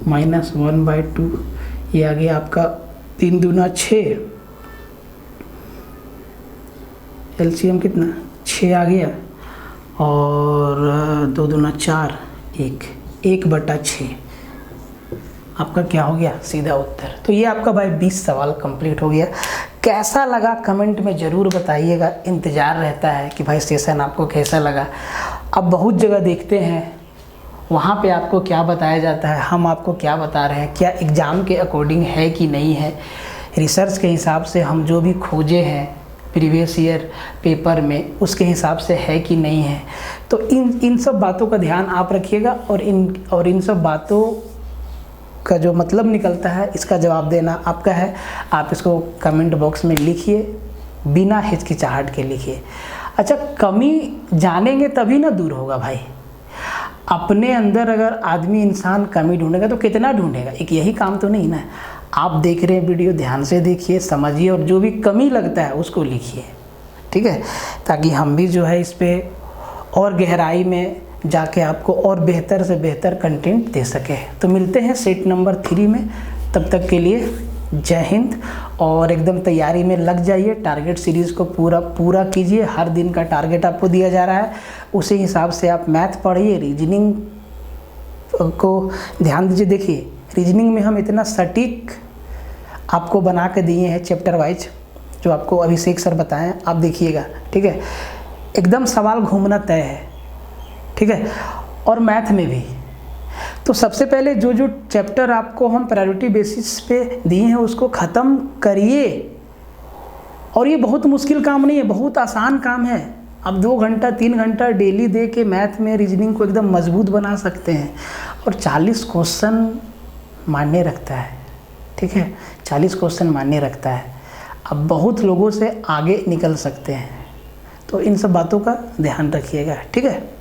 माइनस 1/2, ये आ गया आपका 3 दूना 6, एलसीएम कितना 6 आ गया, और 2 दूना 4, 1/6 आपका क्या हो गया, सीधा उत्तर। तो ये आपका भाई 20 सवाल कंप्लीट हो गया। कैसा लगा कमेंट में ज़रूर बताइएगा, इंतज़ार रहता है कि भाई सेशन आपको कैसा लगा। अब बहुत जगह देखते हैं, वहाँ पे आपको क्या बताया जाता है, हम आपको क्या बता रहे हैं, क्या एग्ज़ाम के अकॉर्डिंग है कि नहीं है। रिसर्च के हिसाब से हम जो भी खोजे हैं प्रीवियस ईयर पेपर में, उसके हिसाब से है कि नहीं है। तो इन सब बातों का ध्यान आप रखिएगा, और इन सब बातों का जो मतलब निकलता है, इसका जवाब देना आपका है। आप इसको कमेंट बॉक्स में लिखिए, बिना हिचकिचाहट के लिखिए। अच्छा, कमी जानेंगे तभी ना दूर होगा भाई। अपने अंदर अगर आदमी इंसान कमी ढूंढेगा तो कितना ढूंढेगा, एक यही काम तो नहीं ना। आप देख रहे हैं वीडियो, ध्यान से देखिए, समझिए, और जो भी कमी लगता है उसको लिखिए, ठीक है, ताकि हम भी जो है इस पर और गहराई में जाके आपको और बेहतर से बेहतर कंटेंट दे सके। तो मिलते हैं सेट नंबर 3 में, तब तक के लिए जय हिंद। और एकदम तैयारी में लग जाइए, टारगेट सीरीज़ को पूरा कीजिए। हर दिन का टारगेट आपको दिया जा रहा है, उसी हिसाब से आप मैथ पढ़िए, रीजनिंग को ध्यान दीजिए। देखिए रीजनिंग में हम इतना सटीक आपको बना के दिए हैं चैप्टर वाइज, जो आपको अभिषेक सर बताएं, आप देखिएगा, ठीक है, एकदम सवाल घूमना तय है, ठीक है। और मैथ में भी तो सबसे पहले जो चैप्टर आपको हम प्रायोरिटी बेसिस पे दिए हैं उसको ख़त्म करिए, और ये बहुत मुश्किल काम नहीं है, बहुत आसान काम है। आप 2 घंटा 3 घंटा डेली दे के मैथ में रीजनिंग को एकदम मजबूत बना सकते हैं। और 40 क्वेश्चन मान्य रखता है, ठीक है, 40 क्वेश्चन मान्य रखता है। अब बहुत लोगों से आगे निकल सकते हैं। तो इन सब बातों का ध्यान रखिएगा, ठीक है।